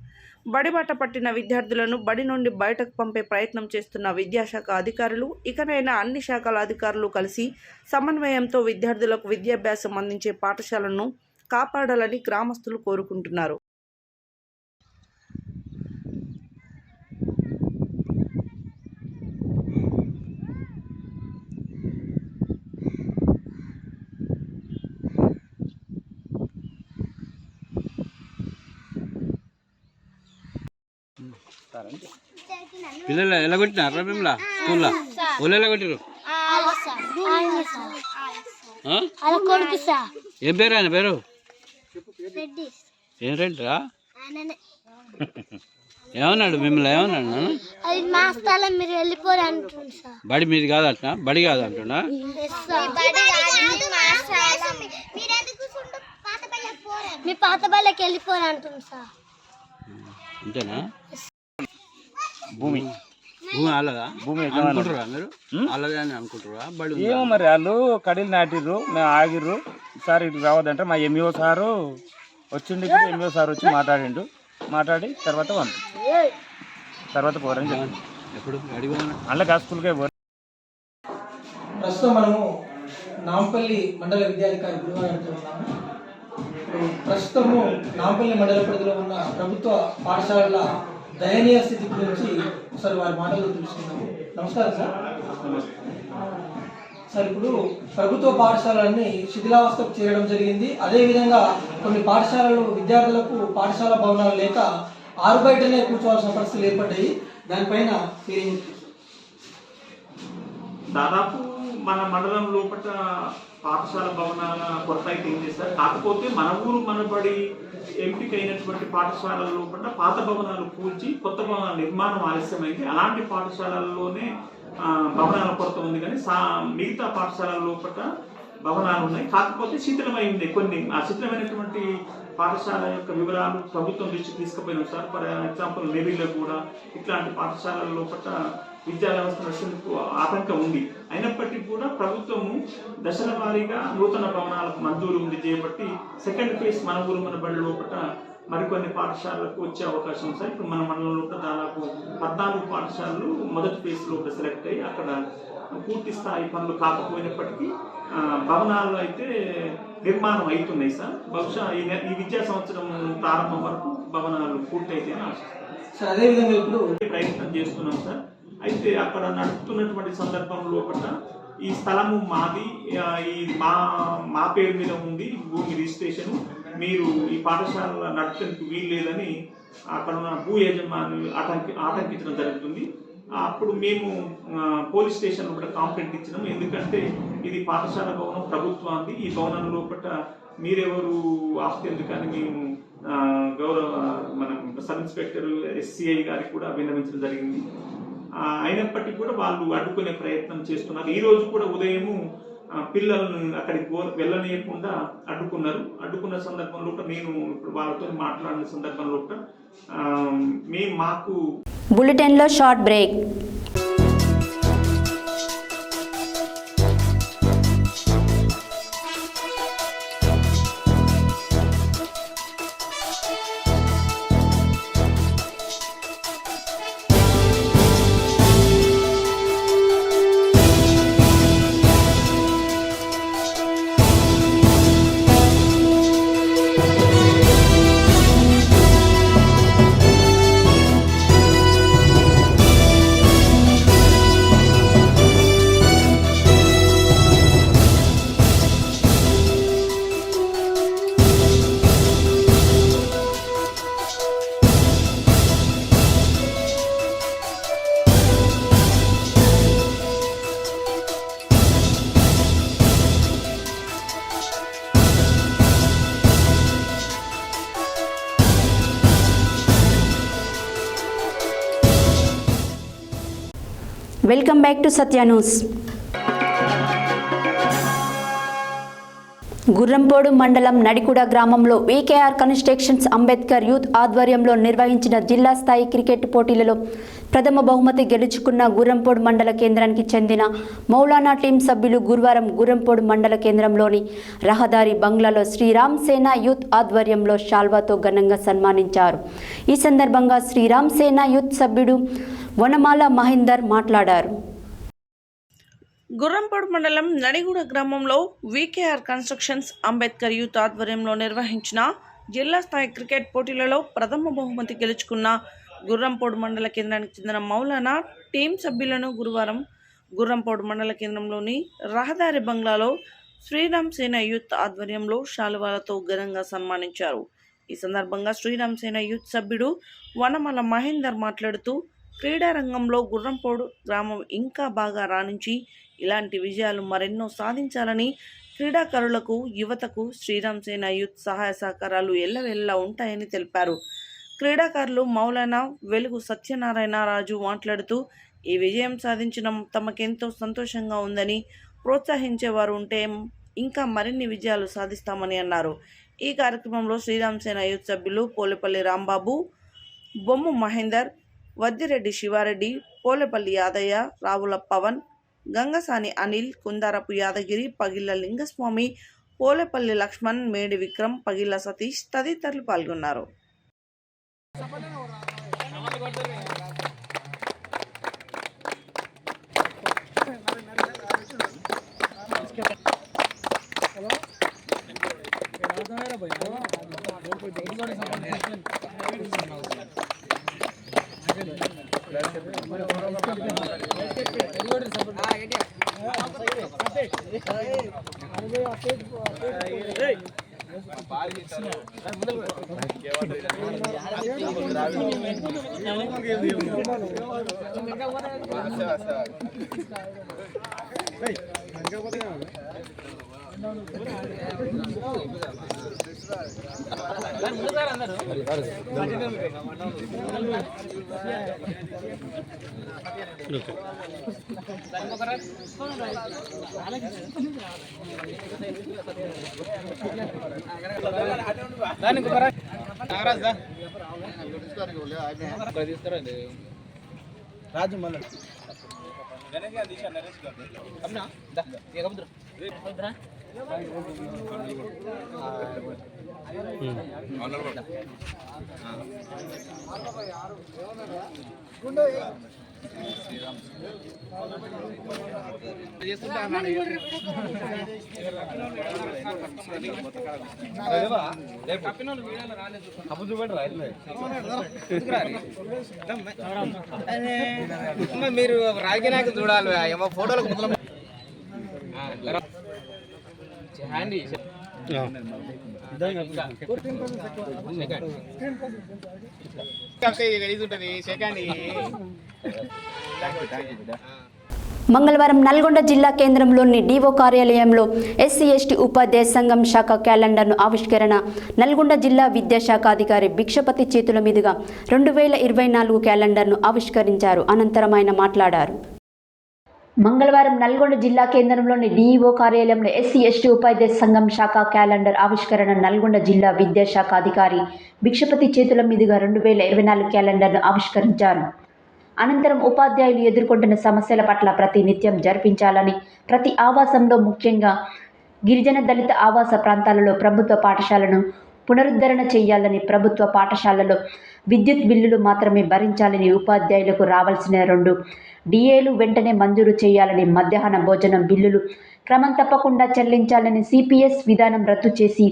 బడిబాట పట్టిన విద్యార్థులను బడి నుండి బయటకు పంపే ప్రయత్నం చేస్తున్న విద్యాశాఖ అధికారులు ఇకనైనా అన్ని శాఖల అధికారులు కలిసి సమన్వయంతో విద్యార్థులకు విద్యాభ్యాసం అందించే పాఠశాలను కాపాడాలని గ్రామస్తులు కోరుకుంటున్నారు. పిల్లలు ఎలా కొట్టినారా మిమ్మల్ని స్కూల్లో? వాళ్ళు ఎలా కొట్టారు? ఏం పేరు ఆయన పేరు? ఏం రెడ్డిరా? ఏమన్నాడు మిమ్మల్ని? ఏమన్నాడు నాన్న? బడి మీది కాదంటున్నా, బడి కాదంటున్నా. మీ పాత బళ్ళకి వెళ్ళిపోరు అంటుంది సార్. అంతేనా? భూమి అలాగా అనుకుంటారా మీరు? అలాగే అని అనుకుంటారా? బడి ఏమో మరి వాళ్ళు కడీలు నాటిర్రు, మేము ఆగిర్రు. సార్ ఇటు రావద్దంటే మా ఎంఈఓ సారు వచ్చిండు. ఎంఈఓ సార్ వచ్చి మాట్లాడి తర్వాత పోరని చెప్పండి. ఎప్పుడు అందులో స్కూల్కే పోరు. ప్రస్తుతం మనము నాంపల్లి మండల విద్యాధికారి గురువారంతో ఉన్నాము. ప్రస్తుతము నాంపల్లి మండల పరిధిలో ఉన్న ప్రభుత్వ పాఠశాలల దయనీయ స్థితి గురించి ఒకసారి వారి మాటలు తెలుసుకున్నాము. నమస్కారం సార్. సార్, ఇప్పుడు ప్రభుత్వ పాఠశాలన్నీ శిథిలావస్థకు చేరడం జరిగింది. అదేవిధంగా కొన్ని పాఠశాలలు విద్యార్థులకు పాఠశాల భవనాలు లేక ఆరు బయటనే కూర్చోవాల్సిన పరిస్థితులు ఏర్పడ్డాయి. దానిపైన దాదాపు మన మండలం లోపల పాఠశాల భవనాల కొరత అయితే ఏం చేస్తారు. కాకపోతే మన ఊరు మనబడి ఎంపిక అయినటువంటి పాఠశాలల లోపల పాత భవనాలు కూల్చి కొత్త భవనాల నిర్మాణం ఆలస్యమైంది. అలాంటి పాఠశాలల్లోనే భవనాల కొరత ఉంది. కానీ మిగతా పాఠశాలల లోపల భవనాలు ఉన్నాయి. కాకపోతే శిథిలమై ఉంది కొన్ని. ఆ శిథిలమైనటువంటి పాఠశాల యొక్క వివరాలు ప్రభుత్వం దృష్టికి తీసుకుపోయినాం సార్. ఫర్ ఎగ్జాంపుల్ నెవిల్లో కూడా ఇట్లాంటి పాఠశాలల లోపల విద్యా వ్యవస్థ నష్టకు ఆటంకం ఉంది. అయినప్పటికీ కూడా ప్రభుత్వము దశల వారీగా నూతన భవనాలకు మంజూరు ఉంది చేయబట్టి సెకండ్ ఫేజ్ మన ఊరు మన బడి లోపల మరికొన్ని పాఠశాలలకు వచ్చే అవకాశం ఉంది సార్. ఇప్పుడు మన మండలంలో దాదాపు 14 పాఠశాలలు మొదటి ఫేజ్లో సెలెక్ట్ అయ్యి అక్కడ పూర్తి స్థాయి పనులు కాకపోయినప్పటికీ భవనాలు అయితే నిర్మాణం అవుతున్నాయి సార్. బహుశా ఈ విద్యా సంవత్సరం ప్రారంభం వరకు భవనాలు పూర్తయితే సార్. అదేవిధంగా ఇప్పుడు ప్రయత్నం చేస్తున్నాం సార్. అయితే అక్కడ నడుపుతున్నటువంటి సందర్భంలో ఈ స్థలము మాది, ఈ మా పేరు మీద ఉంది భూమి రిజిస్ట్రేషన్, మీరు ఈ పాఠశాల నడిపేందుకు వీలు లేదని అక్కడ ఉన్న భూ యజమాని ఆటంకించడం జరుగుతుంది. అప్పుడు మేము పోలీస్ స్టేషన్ లోపల కంప్లైంట్ ఇచ్చినాం. ఎందుకంటే ఇది పాఠశాల భవనం ప్రభుత్వాన్ని, ఈ భవనం లోపల మీరెవరు ఆస్తి ఎందుకని మేము మన సబ్ ఇన్స్పెక్టర్ SCI గారికి కూడా విన్నవించడం జరిగింది. అయినప్పటికీ కూడా వాళ్ళు అడ్డుకునే ప్రయత్నం చేస్తున్నారు. ఈ రోజు కూడా ఉదయము పిల్లలను అక్కడికి వెళ్ళనీయకుండా అడ్డుకున్న సందర్భంలో నేను ఇప్పుడు వాళ్ళతో మాట్లాడిన సందర్భంలో మాకు బులెటిన్లో short break. Welcome back to Satya news. Gurrampodu మండలం నడికుడ గ్రామంలో VKR కన్స్ట్రక్షన్స్ అంబేద్కర్ యూత్ ఆధ్వర్యంలో నిర్వహించిన జిల్లా స్థాయి క్రికెట్ పోటీలలో ప్రథమ బహుమతి గెలుచుకున్న గుర్రంపోడు మండల కేంద్రానికి చెందిన మౌలానా టీం సభ్యులు గురువారం గుర్రంపోడు మండల కేంద్రంలోని రహదారి బంగ్లాలో శ్రీరామ్ సేన యూత్ ఆధ్వర్యంలో శాల్వాతో ఘనంగా సన్మానించారు. ఈ సందర్భంగా శ్రీరామ్ సేన యూత్ సభ్యుడు వనమాల మహేందర్ మాట్లాడారు. గుర్రంపోడు మండలం నడిగూడ గ్రామంలో VKR కన్స్ట్రక్షన్స్ అంబేద్కర్ యూత్ ఆధ్వర్యంలో నిర్వహించిన జిల్లా స్థాయి క్రికెట్ పోటీలలో ప్రథమ బహుమతి గెలుచుకున్న గుర్రంపోడు మండల కేంద్రానికి చెందిన మౌలానా టీం సభ్యులను గురువారం గుర్రంపోడు మండల కేంద్రంలోని రహదారి బంగ్లాలో శ్రీరామ్ సేన యూత్ ఆధ్వర్యంలో శాలువాలతో ఘనంగా సన్మానించారు. ఈ సందర్భంగా శ్రీరామ్ సేన యూత్ సభ్యుడు వనమల మహేందర్ మాట్లాడుతూ క్రీడా రంగంలో గుర్రంపోడు గ్రామం ఇంకా బాగా రాణించి ఇలాంటి విజయాలు మరెన్నో సాధించాలని, క్రీడాకారులకు యువతకు శ్రీరామ్ సేన యూత్ సహాయ సహకారాలు ఎల్లవెల్లా ఉంటాయని తెలిపారు. క్రీడాకారులు మౌలానా వెలుగు సత్యనారాయణ రాజు మాట్లాడుతూ ఈ విజయం సాధించడం తమకెంతో సంతోషంగా ఉందని, ప్రోత్సహించేవారు ఉంటే ఇంకా మరిన్ని విజయాలు సాధిస్తామని అన్నారు. ఈ కార్యక్రమంలో శ్రీరామ్ సేన యూత్ సభ్యులు పోలేపల్లి రాంబాబు, బొమ్ము మహేందర్, వద్దిరెడ్డి శివారెడ్డి, పోలేపల్లి యాదయ్య, రావుల పవన్, గంగసాని అనిల్, కుందారపు యాదగిరి, పగిళ్ళ లింగస్వామి, పోలేపల్లి లక్ష్మణ్, మేడి విక్రమ్, పగిళ్ళ సతీష్ తదితరులు పాల్గొన్నారు. రాజు మళ్ళీ మీరు రాజకీయ చూడాలి ఏమో ఫోటోలకు మంగళవారం నల్గొండ జిల్లా కేంద్రంలోని డివో కార్యాలయంలో ఎస్సీ ఎస్టీ ఉపాధ్యాయ సంఘం శాఖ క్యాలెండర్ను ఆవిష్కరణ నల్గొండ జిల్లా విద్యాశాఖ అధికారి భిక్షపతి చేతుల మీదుగా 2024 క్యాలెండర్ను ఆవిష్కరించారు. అనంతరం ఆయన మాట్లాడారు. మంగళవారం నల్గొండ జిల్లా కేంద్రంలోని డిఈఓ కార్యాలయంలో ఎస్సీ ఎస్టీ ఉపాధ్యాయ సంఘం శాఖ క్యాలెండర్ ఆవిష్కరణ నల్గొండ జిల్లా విద్యాశాఖ అధికారి భిక్షపతి చేతుల మీదుగా 2024 క్యాలెండర్ను ఆవిష్కరించారు. అనంతరం ఉపాధ్యాయులు ఎదుర్కొంటున్న సమస్యల పట్ల ప్రతి నిత్యం జరిపించాలని, ప్రతి ఆవాసంలో ముఖ్యంగా గిరిజన దళిత ఆవాస ప్రాంతాలలో ప్రభుత్వ పాఠశాలను పునరుద్ధరణ చేయాలని, ప్రభుత్వ పాఠశాలలో విద్యుత్ బిల్లులు మాత్రమే భరించాలని, ఉపాధ్యాయులకు రావాల్సిన 2 డిఏలు వెంటనే మంజూరు చేయాలని, మధ్యాహ్న భోజనం బిల్లులు క్రమం తప్పకుండా చెల్లించాలని, సిపిఎస్ విధానం రద్దు చేసి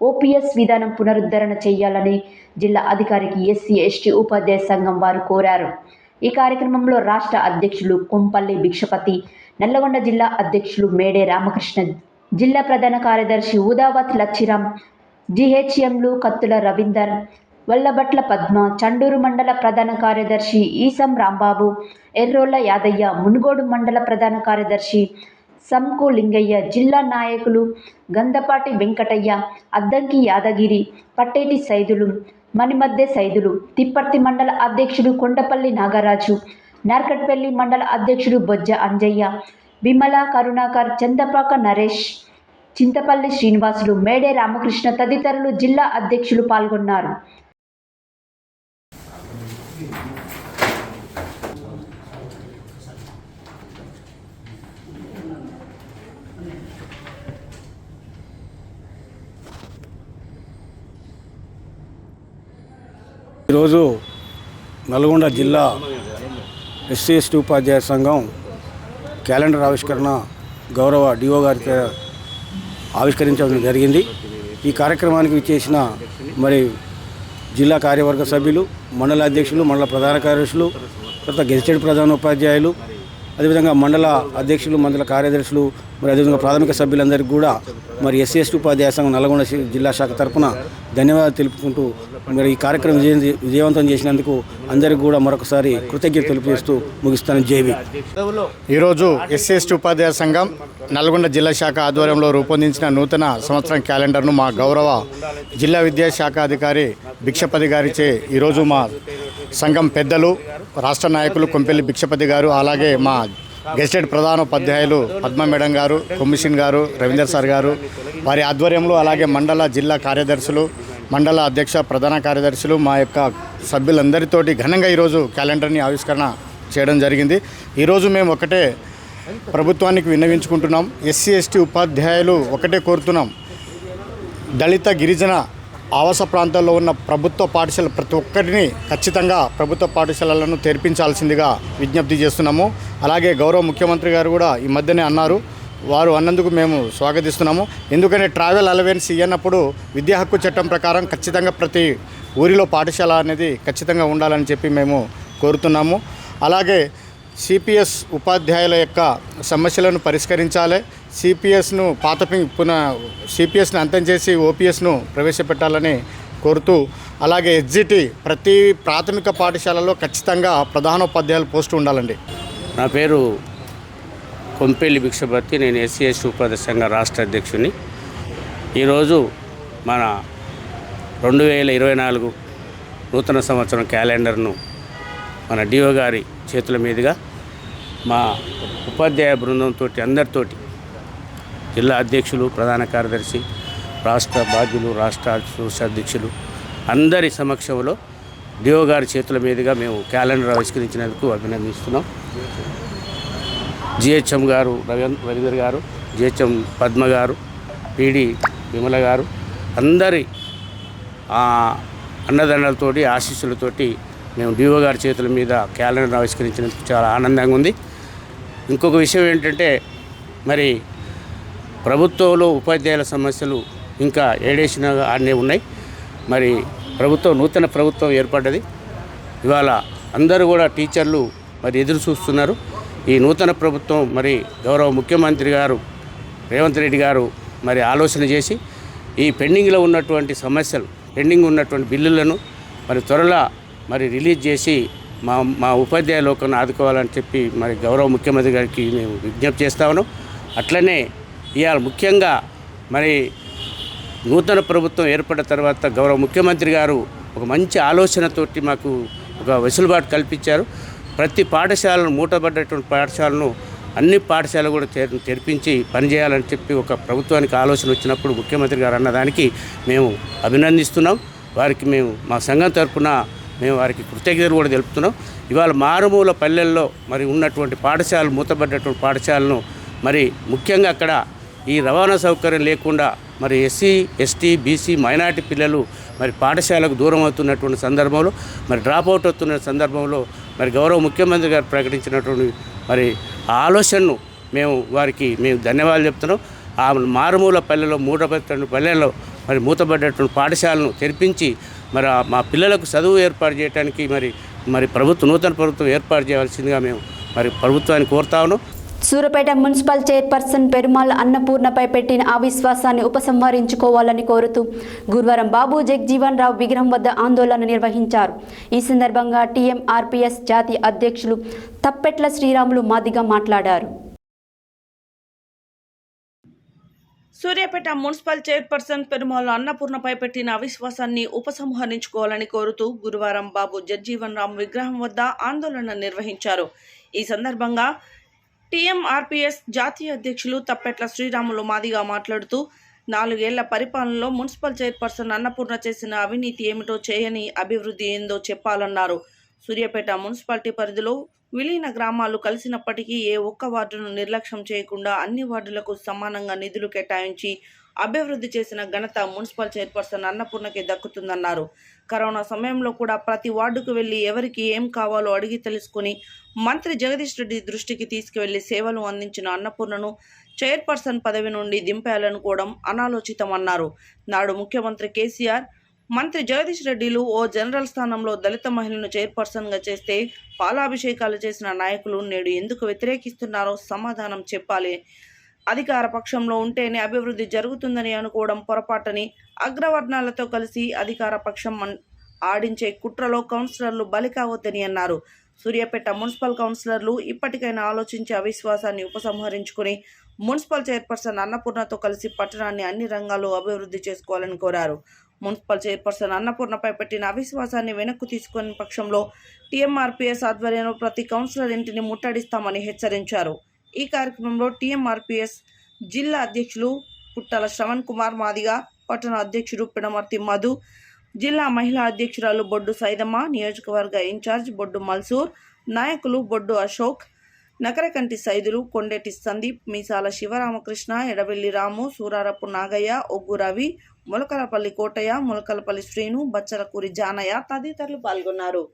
ఓపీఎస్ విధానం పునరుద్ధరణ చేయాలని జిల్లా అధికారికి ఎస్సీ ఎస్టీ ఉపాధ్యాయ సంఘం వారు కోరారు. ఈ కార్యక్రమంలో రాష్ట్ర అధ్యక్షులు కొంపల్లి భిక్షపతి, నల్లగొండ జిల్లా అధ్యక్షులు మేడే రామకృష్ణ, జిల్లా ప్రధాన కార్యదర్శి ఉదావత్ లచ్చిరాం, జిహెచ్ఎంలు కత్తుల రవీందర్, వల్లభట్ల పద్మ, చండూరు మండల ప్రధాన కార్యదర్శి ఈసం రాంబాబు, ఎర్రోళ్ల యాదయ్య, మునుగోడు మండల ప్రధాన కార్యదర్శి సంకు లింగయ్య, జిల్లా నాయకులు గంధపాటి వెంకటయ్య, అద్దంకి యాదగిరి, పట్టేటి సైదులు, మణిమద్దె సైదులు, తిప్పర్తి మండల అధ్యక్షుడు కొండపల్లి నాగరాజు, నార్కట్పల్లి మండల అధ్యక్షుడు బొజ్జ అంజయ్య, విమల కరుణాకర్, చందపాక నరేష్, చింతపల్లి శ్రీనివాసులు, మేడే రామకృష్ణ తదితరులు జిల్లా అధ్యక్షులు పాల్గొన్నారు. ఈరోజు నల్గొండ జిల్లా ఎస్సీ ఎస్టీ ఉపాధ్యాయ సంఘం క్యాలెండర్ ఆవిష్కరణ గౌరవ డిఓ గారికి ఆవిష్కరించడం జరిగింది. ఈ కార్యక్రమానికి విచ్చేసిన జిల్లా కార్యవర్గ సభ్యులు, మండల అధ్యక్షులు, మండల ప్రధాన కార్యదర్శులు, తర్వాత గెజిటెడ్ ప్రధాన ఉపాధ్యాయులు, అదేవిధంగా మండల అధ్యక్షులు, మండల కార్యదర్శులు, అదేవిధంగా ప్రాథమిక సభ్యులందరికీ కూడా ఎస్సీ ఎస్టీ ఉపాధ్యాయ సంఘం నల్గొండ జిల్లా శాఖ తరఫున ధన్యవాదాలు తెలుపుకుంటూ ఈ కార్యక్రమం విజయవంతం చేసినందుకు అందరికీ కూడా మరొకసారి కృతజ్ఞత తెలియజేస్తూ ముగిస్తాను. జేబీ. ఈరోజు ఎస్సీ ఎస్టీ ఉపాధ్యాయ సంఘం నల్గొండ జిల్లా శాఖ ఆధ్వర్యంలో రూపొందించిన నూతన సంవత్సరం క్యాలెండర్ను మా గౌరవ జిల్లా విద్యాశాఖ అధికారి భిక్షపతి గారిచే ఈరోజు మా సంఘం పెద్దలు, రాష్ట్ర నాయకులు కొంపెల్లి భిక్షపతి గారు, అలాగే మా గెస్టెడ్ ప్రధానోపాధ్యాయులు పద్మ మేడం గారు, కొమ్మిషన్ గారు, రవీందర్ సార్ గారు వారి ఆధ్వర్యంలో, అలాగే మండల జిల్లా కార్యదర్శులు, మండల అధ్యక్ష ప్రధాన కార్యదర్శులు, మా యొక్క సభ్యులందరితోటి ఘనంగా ఈరోజు క్యాలెండర్ని ఆవిష్కరణ చేయడం జరిగింది. ఈరోజు మేము ఒకటే ప్రభుత్వానికి విన్నవించుకుంటున్నాం. ఎస్సీ ఎస్టీ ఉపాధ్యాయులు ఒకటే కోరుతున్నాం, దళిత గిరిజన ఆవాస ప్రాంతాల్లో ఉన్న ప్రభుత్వ పాఠశాల ప్రతి ఒక్కరిని ఖచ్చితంగా ప్రభుత్వ పాఠశాలలను తెరిపించాల్సిందిగా విజ్ఞప్తి చేస్తున్నాము. అలాగే గౌరవ ముఖ్యమంత్రి గారు కూడా ఈ మధ్యనే అన్నారు, వారు అన్నందుకు మేము స్వాగతిస్తున్నాము. ఎందుకంటే ట్రావెల్ అలవెన్స్ ఇవ్వనప్పుడు విద్యా హక్కు చట్టం ప్రకారం ఖచ్చితంగా ప్రతి ఊరిలో పాఠశాల అనేది ఖచ్చితంగా ఉండాలని చెప్పి మేము కోరుతున్నాము. అలాగే సిపిఎస్ ఉపాధ్యాయుల యొక్క సమస్యలను పరిష్కరించాలి. సిపిఎస్ను సిపిఎస్ను అంతం చేసి ఓపీఎస్ను ప్రవేశపెట్టాలని కోరుతూ, అలాగే ఎస్జిటి ప్రతి ప్రాథమిక పాఠశాలలో ఖచ్చితంగా ప్రధానోపాధ్యాయుల పోస్టు ఉండాలండి. నా పేరు కొంపెల్లి భిక్షపతి, నేను ఎస్సీ ఎస్టీ ఉపాధ్యాయ సంఘ రాష్ట్ర అధ్యక్షుని. ఈరోజు మన 2024 నూతన సంవత్సరం క్యాలెండర్ను మన డిఓ గారి చేతుల మీదుగా మా ఉపాధ్యాయ బృందంతో అందరితోటి, జిల్లా అధ్యక్షులు, ప్రధాన కార్యదర్శి, రాష్ట్ర బాధ్యులు, రాష్ట్ర అధ్యక్షులు అందరి సమక్షంలో డిఓ గారి చేతుల మీదుగా మేము క్యాలెండర్ ఆవిష్కరించినందుకు అభినందిస్తున్నాం. జిహెచ్ఎం గారు రవీందర్ గారు, జిహెచ్ఎం పద్మ గారు, పీడి విమల గారు అందరి అన్నదండలతోటి ఆశీస్సులతోటి మేము డిఓ గారి చేతుల మీద క్యాలెండర్ ఆవిష్కరించినందుకు చాలా ఆనందంగా ఉంది. ఇంకొక విషయం ఏంటంటే మరి ప్రభుత్వంలో ఉపాధ్యాయుల సమస్యలు ఇంకా ఏడేసిన ఆడనే ఉన్నాయి. మరి నూతన ప్రభుత్వం ఏర్పడ్డది. ఇవాళ అందరూ కూడా టీచర్లు మరి ఎదురు చూస్తున్నారు. ఈ నూతన ప్రభుత్వం మరి గౌరవ ముఖ్యమంత్రి గారు రేవంత్ రెడ్డి గారు మరి ఆలోచన చేసి ఈ పెండింగ్లో ఉన్నటువంటి సమస్యలు, పెండింగ్ ఉన్నటువంటి బిల్లులను మరి త్వరలో మరి రిలీజ్ చేసి మా ఉపాధ్యాయ లోకాన్ని ఆదుకోవాలని చెప్పి మరి గౌరవ ముఖ్యమంత్రి గారికి మేము విజ్ఞప్తి చేస్తా ఉన్నాం. అట్లనే ఇవాళ ముఖ్యంగా మరి నూతన ప్రభుత్వం ఏర్పడిన తర్వాత గౌరవ ముఖ్యమంత్రి గారు ఒక మంచి ఆలోచనతోటి మాకు ఒక వెసులుబాటు కల్పించారు. ప్రతి పాఠశాలను మూటబడ్డటువంటి పాఠశాలను అన్ని పాఠశాలలు కూడా తెరిపించి పనిచేయాలని చెప్పి ఒక ప్రభుత్వానికి ఆలోచన వచ్చినప్పుడు ముఖ్యమంత్రి గారు అన్నదానికి మేము అభినందిస్తున్నాం. వారికి మేము మా సంఘం తరఫున మేము వారికి కృతజ్ఞతలు కూడా తెలుపుతున్నాం. ఇవాళ మారుమూల పల్లెల్లో మరి ఉన్నటువంటి పాఠశాలలు మూతబడ్డటువంటి పాఠశాలను మరి ముఖ్యంగా అక్కడ ఈ రవాణా సౌకర్యం లేకుండా మరి ఎస్సీ, ఎస్టీ, బీసీ, మైనారిటీ పిల్లలు మరి పాఠశాలకు దూరం అవుతున్నటువంటి సందర్భంలో మరి డ్రాప్ అవుట్ అవుతున్న సందర్భంలో మరి గౌరవ ముఖ్యమంత్రి గారు ప్రకటించినటువంటి మరి ఆ ఆలోచనను వారికి ధన్యవాదాలు చెప్తున్నాం. ఆ మారుమూల పల్లెలో మూడబెట్టిన పల్లెల్లో మరి మూతబడ్డటువంటి పాఠశాలను తెరిపించి మరి మా పిల్లలకు చదువు ఏర్పాటు చేయడానికి మరి నూతన ప్రభుత్వం ఏర్పాటు చేయవలసిందిగా మేము మరి ప్రభుత్వాన్ని కోరుతా ఉన్నాం. సూర్యాపేట మున్సిపల్ చైర్పర్సన్ పెరుమాళ్ అన్నపూర్ణపై పెట్టిన అవిశ్వాసాన్ని ఉపసంహరించుకోవాలని కోరుతూ గురువారం బాబు జగ్జీవన్ రావు విగ్రహం వద్ద ఆందోళన నిర్వహించారు. ఈ సందర్భంగా టీఎంఆర్పీఎస్ జాతీయ అధ్యక్షులు తప్పెట్ల శ్రీరాములు మాదిగా మాట్లాడారు. సూర్యాపేట మున్సిపల్ చైర్పర్సన్ పెరుమాళ్ అన్నపూర్ణపై పెట్టిన అవిశ్వాసాన్ని ఉపసంహరించుకోవాలని కోరుతూ గురువారం బాబు జగ్జీవన్ రామ్ విగ్రహం వద్ద ఆందోళన నిర్వహించారు. ఈ సందర్భంగా టీఎంఆర్పీఎస్ జాతీయ అధ్యక్షులు తప్పెట్ల శ్రీరాములు మాదిగా మాట్లాడుతూ 4 ఏళ్ల పరిపాలనలో మున్సిపల్ చైర్పర్సన్ అన్నపూర్ణ చేసిన అవినీతి ఏమిటో, చేయని అభివృద్ధి ఏందో చెప్పాలన్నారు. సూర్యాపేట మున్సిపాలిటీ పరిధిలో విలీన గ్రామాలు కలిసినప్పటికీ ఏ ఒక్క వార్డును నిర్లక్ష్యం చేయకుండా అన్ని వార్డులకు సమానంగా నిధులు కేటాయించి అభివృద్ధి చేసిన ఘనత మున్సిపల్ చైర్పర్సన్ అన్నపూర్ణకి దక్కుతుందన్నారు. కరోనా సమయంలో కూడా ప్రతి వార్డుకు వెళ్లి ఎవరికి ఏం కావాలో అడిగి తెలుసుకుని మంత్రి జగదీష్ రెడ్డి దృష్టికి తీసుకువెళ్లి సేవలు అందించిన అన్నపూర్ణను చైర్పర్సన్ పదవి నుండి దింపాలనుకోవడం అనాలోచితమన్నారు. నాడు ముఖ్యమంత్రి కేసీఆర్, మంత్రి జగదీష్ రెడ్డిలు ఓ జనరల్ స్థానంలో దళిత మహిళను చైర్పర్సన్గా చేస్తే పాలాభిషేకాలు చేసిన నాయకులు నేడు ఎందుకు వ్యతిరేకిస్తున్నారో సమాధానం చెప్పాలి. అధికార పక్షంలో ఉంటేనే అభివృద్ధి జరుగుతుందని అనుకోవడం పొరపాటని, అగ్రవర్ణాలతో కలిసి అధికార పక్షం ఆడించే కుట్రలో కౌన్సిలర్లు బలి కావద్దని అన్నారు. సూర్యాపేట మున్సిపల్ కౌన్సిలర్లు ఇప్పటికైనా ఆలోచించి అవిశ్వాసాన్ని ఉపసంహరించుకుని మున్సిపల్ చైర్పర్సన్ అన్నపూర్ణతో కలిసి పట్టణాన్ని అన్ని రంగాల్లో అభివృద్ధి చేసుకోవాలని కోరారు. మున్సిపల్ చైర్పర్సన్ అన్నపూర్ణపై పెట్టిన అవిశ్వాసాన్ని వెనక్కు తీసుకునే పక్షంలో టీఎంఆర్పీఎస్ ఆధ్వర్యంలో ప్రతి కౌన్సిలర్ ఇంటిని ముట్టడిస్తామని హెచ్చరించారు. ఈ కార్యక్రమంలో టీఎంఆర్పీఎస్ జిల్లా అధ్యక్షులు పుట్టల శ్రవణ్ కుమార్ మాదిగా, పట్టణ అధ్యక్షుడు పిడమర్తి మధు, జిల్లా మహిళా అధ్యక్షురాలు బొడ్డు సైదమ్మ, నియోజకవర్గ ఇన్ఛార్జ్ బొడ్డు మల్సూర్, నాయకులు బొడ్డు అశోక్, నకరకంటి సైదులు, కొండేటి సందీప్, మీసాల శివరామకృష్ణ, ఎడవెల్లి రాము, సూరారపు నాగయ్య, ఒగ్గు రవి, ములకలపల్లి కోటయ్య, ములకలపల్లి శ్రీను, బచ్చలకూరి జానయ్య తదితరులు పాల్గొన్నారు.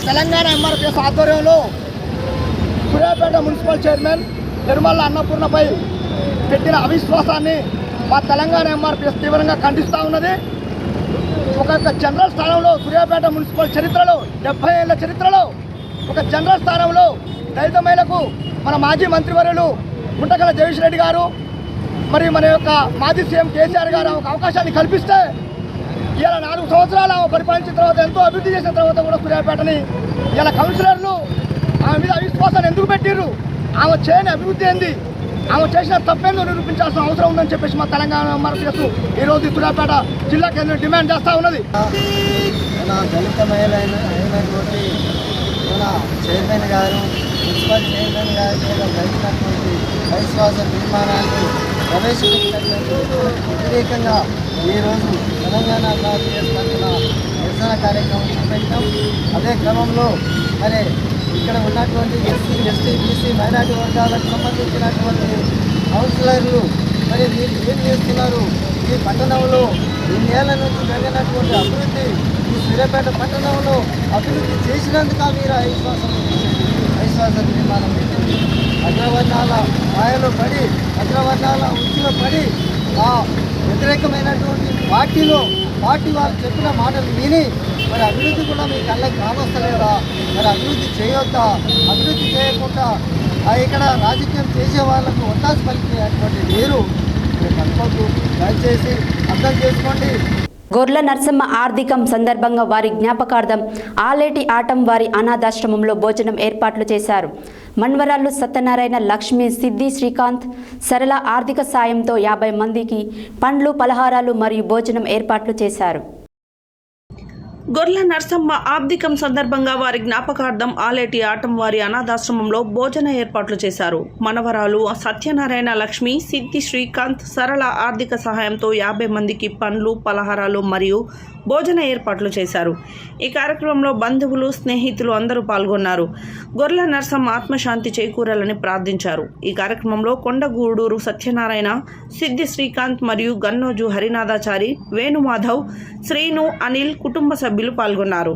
తెలంగాణ ఎంఆర్పీఎస్ ఆధ్వర్యంలో సూర్యాపేట మున్సిపల్ చైర్మన్ పెరుమాళ్ అన్నపూర్ణపై పెట్టిన అవిశ్వాసాన్ని మా తెలంగాణ ఎంఆర్పీఎస్ తీవ్రంగా ఖండిస్తూ ఉన్నది. ఒక జనరల్ స్థానంలో సూర్యాపేట మున్సిపల్ చరిత్రలో 70 ఏళ్ల చరిత్రలో ఒక జనరల్ స్థానంలో దళిత మహిళకు మన మాజీ మంత్రివర్యులు గుంటకల జగదీష్ రెడ్డి గారు మరి మన యొక్క మాజీ సీఎం కేసీఆర్ గారు ఒక అవకాశాన్ని కల్పిస్తే ఇలా 4 సంవత్సరాలు ఆమె పరిపాలించిన తర్వాత ఎంతో అభివృద్ధి చేసిన తర్వాత కూడా సూర్యాపేటని ఇలా కౌన్సిలర్లు ఆమె మీద అవిశ్వాసాన్ని ఎందుకు పెట్టిర్రు? ఆమె చేయని అభివృద్ధి ఏంది, ఆమె చేసిన తప్పేందో నిరూపించాల్సిన అవసరం ఉందని చెప్పేసి మా తెలంగాణ మార్పు ఈరోజు సూర్యాపేట జిల్లా కేంద్రం డిమాండ్ చేస్తూ ఉన్నది. మన దళిత మహిళ అయినటువంటి మన చైర్మన్ గారు, మున్సిపల్ చైర్మన్ గారి మీద జరిగినటువంటి అవిశ్వాస తీర్మానాన్ని ప్రవేశపెట్టినటువంటి వ్యతిరేకంగా ఈరోజు తెలంగాణ కాంగ్రెస్ తరఫున నిరసన కార్యక్రమం చేపట్టాం. అదే క్రమంలో మరి ఇక్కడ ఉన్నటువంటి ఎస్సీ, ఎస్టీ, బీసీ, మైనార్టీ వర్గాలకు సంబంధించినటువంటి కౌన్సిలర్లు మరి మీరు ఏం చేస్తున్నారు? ఈ పట్టణంలో ఇన్నేళ్ల నుంచి జరిగినటువంటి అభివృద్ధి, ఈ సూర్యాపేట పట్టణంలో అభివృద్ధి చేసినందుకు మీరు అవిశ్వాస తీర్మానం పెట్టింది. అగ్రవర్ణాల మాయలో పడి, అగ్రవర్ణాల ఉచ్చులో పడి ఆ వ్యతిరేకమైనటువంటి పార్టీ వాళ్ళు చెప్పిన మాటలు విని మరి అభివృద్ధి కూడా మీ కళ్ళకి కానొస్తలేదా? మరి అభివృద్ధి చేయొద్దా? అభివృద్ధి చేయకుండా ఇక్కడ రాజకీయం చేసే వాళ్ళకు ఒత్తాసు పలికేటువంటి మీరు కనుకోవద్దు. దయచేసి అర్థం చేసుకోండి. గొర్ల నరసమ్మ ఆర్థికం సందర్భంగా వారి జ్ఞాపకార్థం ఆలేటి ఆటం వారి అనాథాశ్రమంలో భోజనం ఏర్పాట్లు చేశారు. మన్వరాళ్ళు సత్యనారాయణ, లక్ష్మి, సిద్ధి, శ్రీకాంత్, సరళ ఆర్థిక సాయంతో 50 మందికి పండ్లు, పలహారాలు మరియు భోజనం ఏర్పాట్లు చేశారు. గొర్ల నరసమ్మ ఆబ్దికం సందర్భంగా వారి జ్ఞాపకార్థం ఆలేటి ఆటం వారి అనాథాశ్రమంలో భోజన ఏర్పాట్లు చేశారు. మనవరాలు సత్యనారాయణ, లక్ష్మి, సిద్ధి, శ్రీకాంత్, సరళ ఆర్థిక సహాయంతో 50 మందికి పండ్లు, పలహారాలు మరియు భోజన ఏర్పాట్లు చేశారు. ఈ కార్యక్రమంలో బంధువులు, స్నేహితులు అందరూ పాల్గొన్నారు. గొర్ల నరసమ్మ ఆత్మశాంతి చేకూరాలని ప్రార్థించారు. ఈ కార్యక్రమంలో కొండగూడూరు సత్యనారాయణ, సిద్ధి శ్రీకాంత్ మరియు గన్నోజు హరినాథాచారి, వేణుమాధవ్, శ్రీను, అనిల్ కుటుంబ సభ్యులు పాల్గొన్నారు.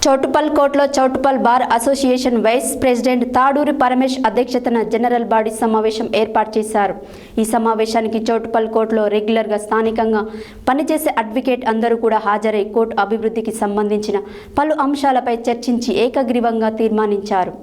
చౌటుపల్ కోర్టులో Choutuppal bar association vice president Taduri Paramesh అధ్యక్షతన జనరల్ బాడీ సమావేశం ఏర్పాటు చేశారు. ఈ సమావేశానికి చౌటుపల్ కోర్టులో రెగ్యులర్గా స్థానికంగా పనిచేసే అడ్వకేట్ అందరూ కూడా హాజరై కోర్టు అభివృద్ధికి సంబంధించిన పలు అంశాలపై చర్చించి ఏకగ్రీవంగా తీర్మానించారు.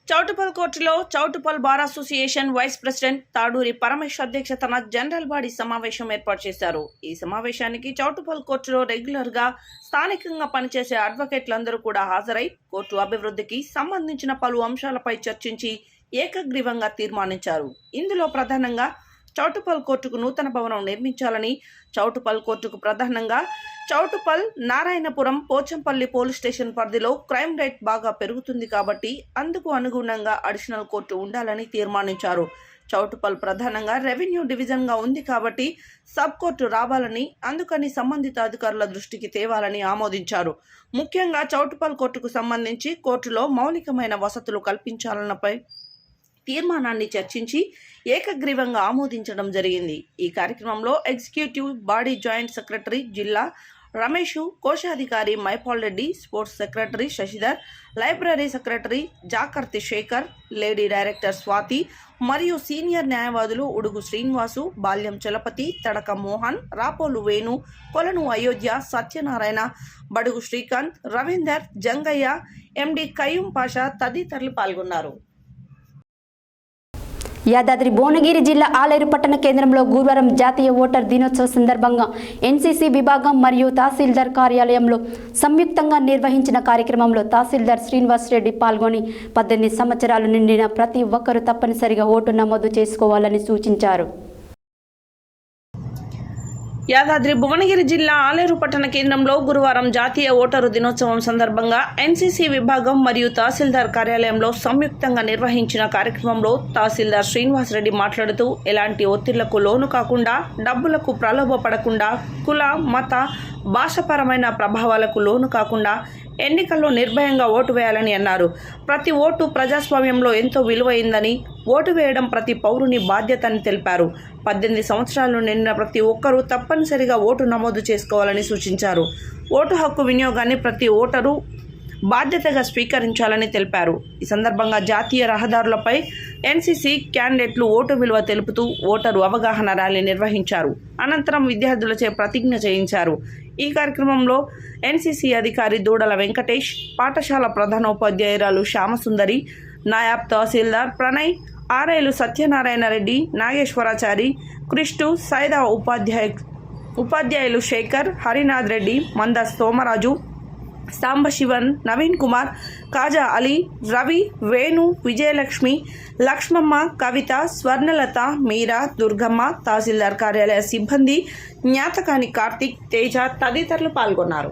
చౌటుపల్ కోర్టులో Choutuppal bar association vice president Taduri Paramesh అధ్యక్షతన జనరల్ బాడీ సమావేశం ఏర్పాటు చేశారు. ఈ సమావేశానికి చౌటుపల్ కోర్టులో రెగ్యులర్గా స్థానికంగా పనిచేసే అడ్వకేట్లందరూ కూడా హాజరై కోర్టు అభివృద్ధికి సంబంధించిన పలు అంశాలపై చర్చించి ఏకగ్రీవంగా తీర్మానించారు. ఇందులో ప్రధానంగా చౌటుపల్ కోర్టుకు నూతన భవనం నిర్మించాలని, చౌటుపల్ కోర్టుకు ప్రధానంగా చౌటుపల్, నారాయణపురం, పోచంపల్లి పోలీస్ స్టేషన్ పరిధిలో క్రైమ్ రేట్ బాగా పెరుగుతుంది కాబట్టి అందుకు అనుగుణంగా అడిషనల్ కోర్టు ఉండాలని తీర్మానించారు. చౌటుపల్ ప్రధానంగా రెవెన్యూ డివిజన్గా ఉంది కాబట్టి సబ్ కోర్టు రావాలని, అందుకని సంబంధిత అధికారుల దృష్టికి తేవాలని ఆమోదించారు. ముఖ్యంగా చౌటుపల్ కోర్టుకు సంబంధించి కోర్టులో మౌలికమైన వసతులు కల్పించాలన్నపై తీర్మానాన్ని చర్చించి ఏకగ్రీవంగా ఆమోదించడం జరిగింది. ఈ కార్యక్రమంలో ఎగ్జిక్యూటివ్ బాడీ జాయింట్ సెక్రటరీ జిల్లా రమేష్, కోశాధికారి Maipal Reddy, sports secretary Sasidhar, library secretary Jakarthi Shekar, lady director Swathi మరియు సీనియర్ న్యాయవాదులు ఉడుగు శ్రీనివాసు, బాల్యం చలపతి, తడక మోహన్, రాపోలు వేణు, కొలను అయోధ్య, సత్యనారాయణ, బడుగు శ్రీకాంత్, రవీందర్, జంగయ్య, ఎండి కయ్యూం పాషా తదితరులు పాల్గొన్నారు. యాదాద్రి భువనగిరి జిల్లా ఆలేరు పట్టణ కేంద్రంలో గురువారం జాతీయ ఓటర్ దినోత్సవ సందర్భంగా ఎన్సీసీ విభాగం మరియు తహసీల్దార్ కార్యాలయంలో సంయుక్తంగా నిర్వహించిన కార్యక్రమంలో తహసీల్దార్ శ్రీనివాస్ రెడ్డి పాల్గొని 18 సంవత్సరాలు నిండిన ప్రతి ఒక్కరూ తప్పనిసరిగా ఓటు నమోదు చేసుకోవాలని సూచించారు. యాదాద్రి భువనగిరి జిల్లా ఆలేరు పట్టణ కేంద్రంలో గురువారం జాతీయ ఓటరు దినోత్సవం సందర్భంగా ఎన్సీసీ విభాగం మరియు తహసీల్దార్ కార్యాలయంలో సంయుక్తంగా నిర్వహించిన కార్యక్రమంలో తహసీల్దార్ శ్రీనివాస్ రెడ్డి మాట్లాడుతూ ఎలాంటి ఒత్తిళ్లకు లోను కాకుండా డబ్బులకు ప్రలోభపడకుండా కుల మత భాషపరమైన ప్రభావాలకు లోను కాకుండా ఎన్నికల్లో నిర్భయంగా ఓటు వేయాలని అన్నారు. ప్రతి ఓటు ప్రజాస్వామ్యంలో ఎంతో విలువైందని, ఓటు వేయడం ప్రతి పౌరుని బాధ్యత అని తెలిపారు. 18 సంవత్సరాలు నిండిన ప్రతి ఒక్కరూ తప్పనిసరిగా ఓటు నమోదు చేసుకోవాలని సూచించారు. ఓటు హక్కు వినియోగాన్ని ప్రతి ఓటరు బాధ్యతగా స్వీకరించాలని తెలిపారు. ఈ సందర్భంగా జాతీయ రహదారులపై ఎన్సీసీ క్యాండిడేట్లు ఓటు విలువ తెలుపుతూ ఓటరు అవగాహన ర్యాలీ నిర్వహించారు. అనంతరం విద్యార్థులచే ప్రతిజ్ఞ చేయించారు. ఈ కార్యక్రమంలో ఎన్సీసీ అధికారి దూడల వెంకటేష్, పాఠశాల ప్రధానోపాధ్యాయురాలు శ్యామసుందరి, నాయాబ్ తహసీల్దార్ ప్రణయ్, ఆర్ఐలు సత్యనారాయణ రెడ్డి, నాగేశ్వరాచారి, కృష్ణు, సైదా ఉపాధ్యాయులు శేఖర్, హరినాథ్ రెడ్డి, మంద సోమరాజు, సాంబశివన్, నవీన్ కుమార్, కాజా అలీ, రవి, వేణు, విజయలక్ష్మి, లక్ష్మమ్మ, కవిత, స్వర్ణలత, మీరా, దుర్గమ్మ, తహసీల్దార్ కార్యాలయ సిబ్బంది, జ్ఞాతకాని కార్తిక్, తేజ తదితరులు పాల్గొన్నారు.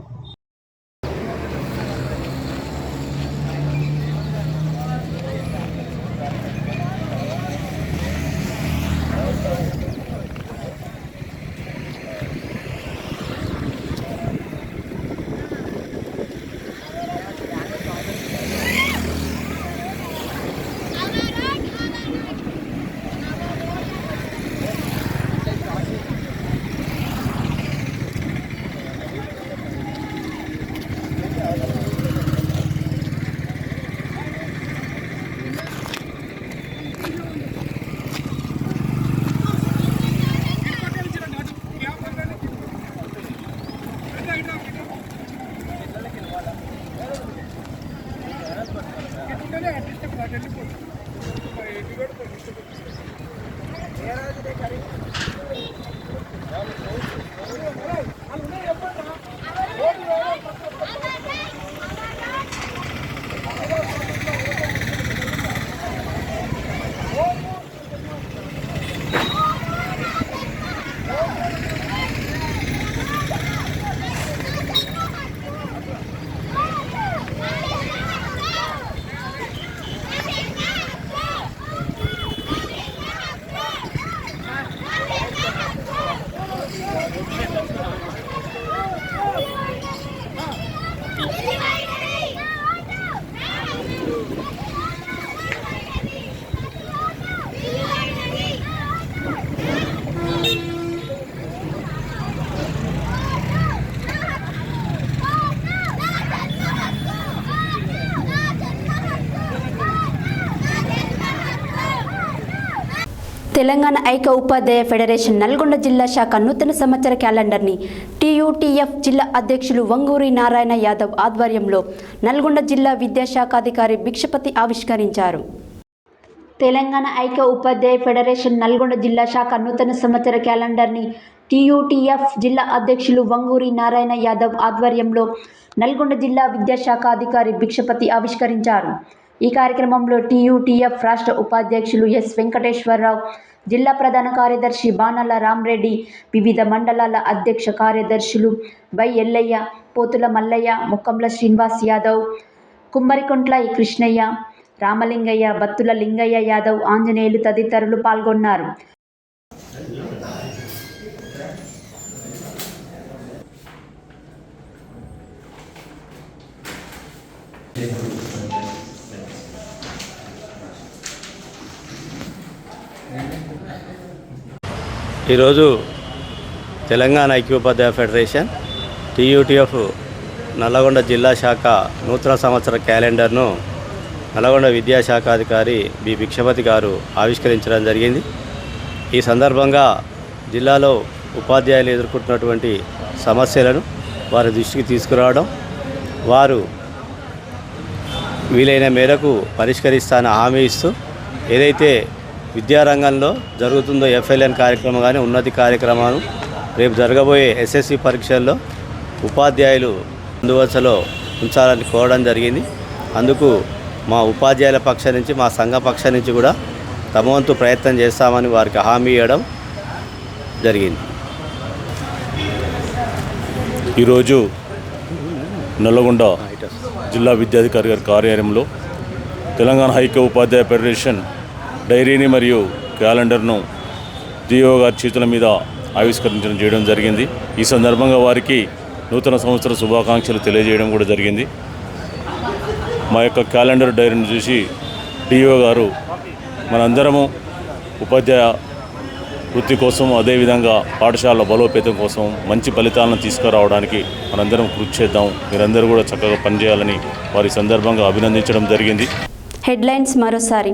తెలంగాణ ఐక్య ఉపాధ్యాయ ఫెడరేషన్ నల్గొండ జిల్లా శాఖ నూతన సంవత్సర క్యాలెండర్ని టీయూటీఎఫ్ జిల్లా అధ్యక్షులు వంగూరి నారాయణ యాదవ్ ఆధ్వర్యంలో నల్గొండ జిల్లా విద్యాశాఖాధికారి భిక్షపతి ఆవిష్కరించారు. తెలంగాణ ఐక్య ఉపాధ్యాయ ఫెడరేషన్ నల్గొండ జిల్లా శాఖ నూతన సంవత్సర క్యాలెండర్ని టీయూటీఎఫ్ జిల్లా అధ్యక్షులు వంగూరి నారాయణ యాదవ్ ఆధ్వర్యంలో నల్గొండ జిల్లా విద్యాశాఖాధికారి భిక్షపతి ఆవిష్కరించారు. ఈ కార్యక్రమంలో టీయూటీఎఫ్ రాష్ట్ర ఉపాధ్యక్షులు ఎస్ వెంకటేశ్వరరావు, జిల్లా ప్రధాన కార్యదర్శి బాణాల రామరెడ్డి, వివిధ మండలాల అధ్యక్ష కార్యదర్శులు వై ఎల్లయ్య, పోతుల మల్లయ్య, ముక్కంల శ్రీనివాస్ యాదవ్, కుమ్మరికుంట్ల కృష్ణయ్య, రామలింగయ్య, బత్తుల లింగయ్య యాదవ్, ఆంజనేయులు తదితరులు పాల్గొన్నారు. ఈరోజు తెలంగాణ ఐక్యోపాధ్యాయ ఫెడరేషన్ టీయూటీఎఫ్ నల్లగొండ జిల్లా శాఖ నూతన సంవత్సర క్యాలెండర్ను నల్లగొండ విద్యాశాఖాధికారి బి భిక్షపతి గారు ఆవిష్కరించడం జరిగింది. ఈ సందర్భంగా జిల్లాలో ఉపాధ్యాయులు ఎదుర్కొంటున్నటువంటి సమస్యలను వారి దృష్టికి తీసుకురావడం, వారు వీలైన మేరకు పరిష్కరిస్తానని హామీ ఇస్తూ ఏదైతే విద్యారంగంలో జరుగుతుందో ఎఫ్ఎల్ఎన్ కార్యక్రమం కానీ ఉన్నతి కార్యక్రమాలు రేపు జరగబోయే ఎస్ఎస్సి పరీక్షల్లో ఉపాధ్యాయులు ముందువరుసలో ఉంచాలని కోరడం జరిగింది. అందుకు మా ఉపాధ్యాయుల పక్షం నుంచి, మా సంఘ పక్షం నుంచి కూడా తమ వంతు ప్రయత్నం చేస్తామని వారికి హామీ ఇవ్వడం జరిగింది. ఈరోజు నల్లగొండ జిల్లా విద్యాధికారి గారి కార్యాలయంలో తెలంగాణ హైకో ఉపాధ్యాయ ఫెడరేషన్ డైరీని మరియు క్యాలెండర్ను డిఓ గారి చేతుల మీద ఆవిష్కరించడం చేయడం జరిగింది. ఈ సందర్భంగా వారికి నూతన సంవత్సర శుభాకాంక్షలు తెలియజేయడం కూడా జరిగింది. మా యొక్క క్యాలెండర్ డైరీని చూసి డిఓ గారు మనందరము ఉపాధ్యాయ వృత్తి కోసం, అదేవిధంగా పాఠశాల బలోపేతం కోసం మంచి ఫలితాలను తీసుకురావడానికి మనందరం కృషి చేద్దాం, మీరందరూ కూడా చక్కగా పనిచేయాలని వారి సందర్భంగా అభినందించడం జరిగింది. హెడ్లైన్స్ మరోసారి.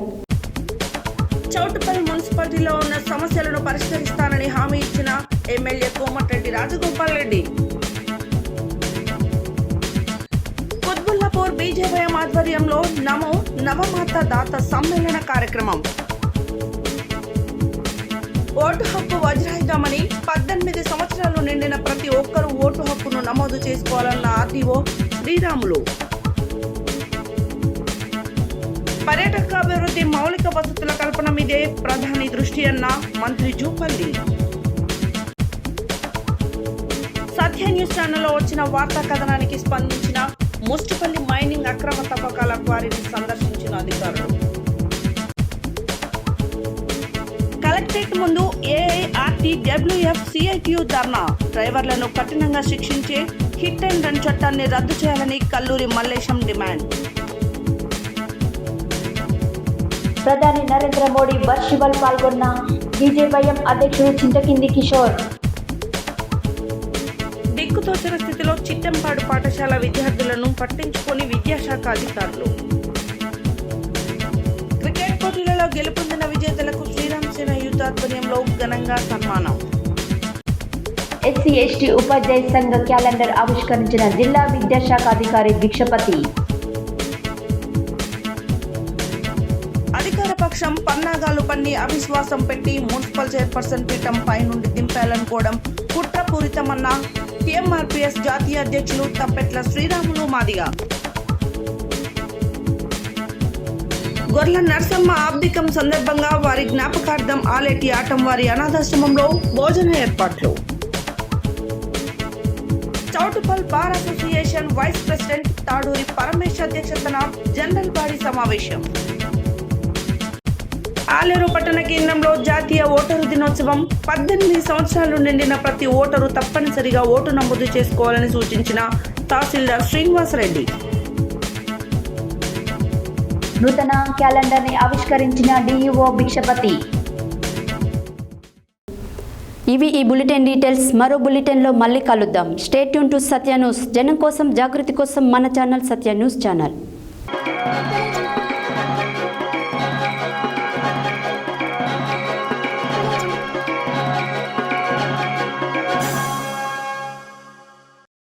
చౌటుపల్లి మున్సిపాలిటీలో ఉన్న సమస్యలను పరిష్కరిస్తానని హామీ ఇచ్చిన ఎమ్మెల్యే కోమటిరెడ్డి రాజగోపాల్ రెడ్డి. కుత్బుల్లాపూర్ బీజేవైఎం ఆధ్వర్యంలో నమో నవమాత దాత సమ్మేళన కార్యక్రమం. ఓటు హక్కు వజ్రాయుధమని 18 సంవత్సరాలు నిండిన ప్రతి ఒక్కరూ ఓటు హక్కును నమోదు చేసుకోవాలన్న ఆర్డీఓ శ్రీరాములు. పర్యాటకాభివృద్ధి, మౌలిక వసతుల కల్పన మీదే ప్రధాని దృష్టి అన్న మంత్రి జూపల్లి. సత్య న్యూస్ ఛానల్లో వచ్చిన వార్తా కథనానికి స్పందించిన ముస్టిపల్లి మైనింగ్ అక్రమ తవ్వకాల క్వారీని సందర్శించిన అధికారులు. కలెక్టరేట్ ముందు ఏఐఆర్టీడబ్ల్యూఎఫ్ సిఐటియు ధర్నా. డ్రైవర్లను కఠినంగా శిక్షించే హిట్ అండ్ రన్ చట్టాన్ని రద్దు చేయాలని కల్లూరి మల్లేశం డిమాండ్. ప్రధాని నరేంద్ర మోడీ వర్చువల్ పాల్గొన్న బీజేవైఎం అధ్యక్షుడు చింతకింది కిషోర్. దిక్కుతోచని స్థితిలో చిట్టంపాడు పాఠశాల విద్యార్థులను పట్టించుకొని విద్యాశాఖ అధికారులు. క్రికెట్ పోటీలలో గెలుపొందిన విజేతలకు శ్రీరామ్ సేన యూత్ ఆధ్వర్యంలో ఘనంగా సన్మానం. ఎస్సీ ఎస్టీ ఉపాధ్యాయ సంఘ క్యాలెండర్ ఆవిష్కరించిన జిల్లా విద్యాశాఖ అధికారి భిక్షపతి. అధికార పక్షం పన్నాగాలు పన్ని అవిశ్వాసం పెట్టి మున్సిపల్ చైర్పర్సన్ పీఠం పై నుండి దింపాలనుకోవడం కుట్రపూరితమన్న టీఎంఆర్పీఎస్ జాతీయ అధ్యక్షులు తప్పెట్ల శ్రీరాములు మాదిగ. గొర్ల నర్సమ్మ ఆబ్దికం సందర్భంగా వారి జ్ఞాపకార్థం ఆలేటి ఆటం వారి అనాథాశ్రమంలో భోజన ఏర్పాట్లు. Choutuppal bar association vice president Taduri Paramesh అధ్యక్షతన జనరల్ బాడీ సమావేశం. ఆలేరు పట్టణ కేంద్రంలో జాతీయ ఓటరు దినోత్సవం. 18 సంవత్సరాలు నిండిన ప్రతి ఓటరు తప్పనిసరిగా ఓటు నమోదు చేసుకోవాలని సూచించిన తహసీల్దార్ శ్రీనివాసరెడ్డి. నూతన క్యాలెండర్ని ఆవిష్కరించిన డిఈఓ భిక్షపతి. ఇవి ఈ బులెటిన్ డీటెయిల్స్. మరో బులెటిన్లో మళ్ళీ కలుద్దాం. Stay tune to Satya news. జనం కోసం, జాగృతి కోసం మన ఛానల్ సత్య న్యూస్ ఛానల్.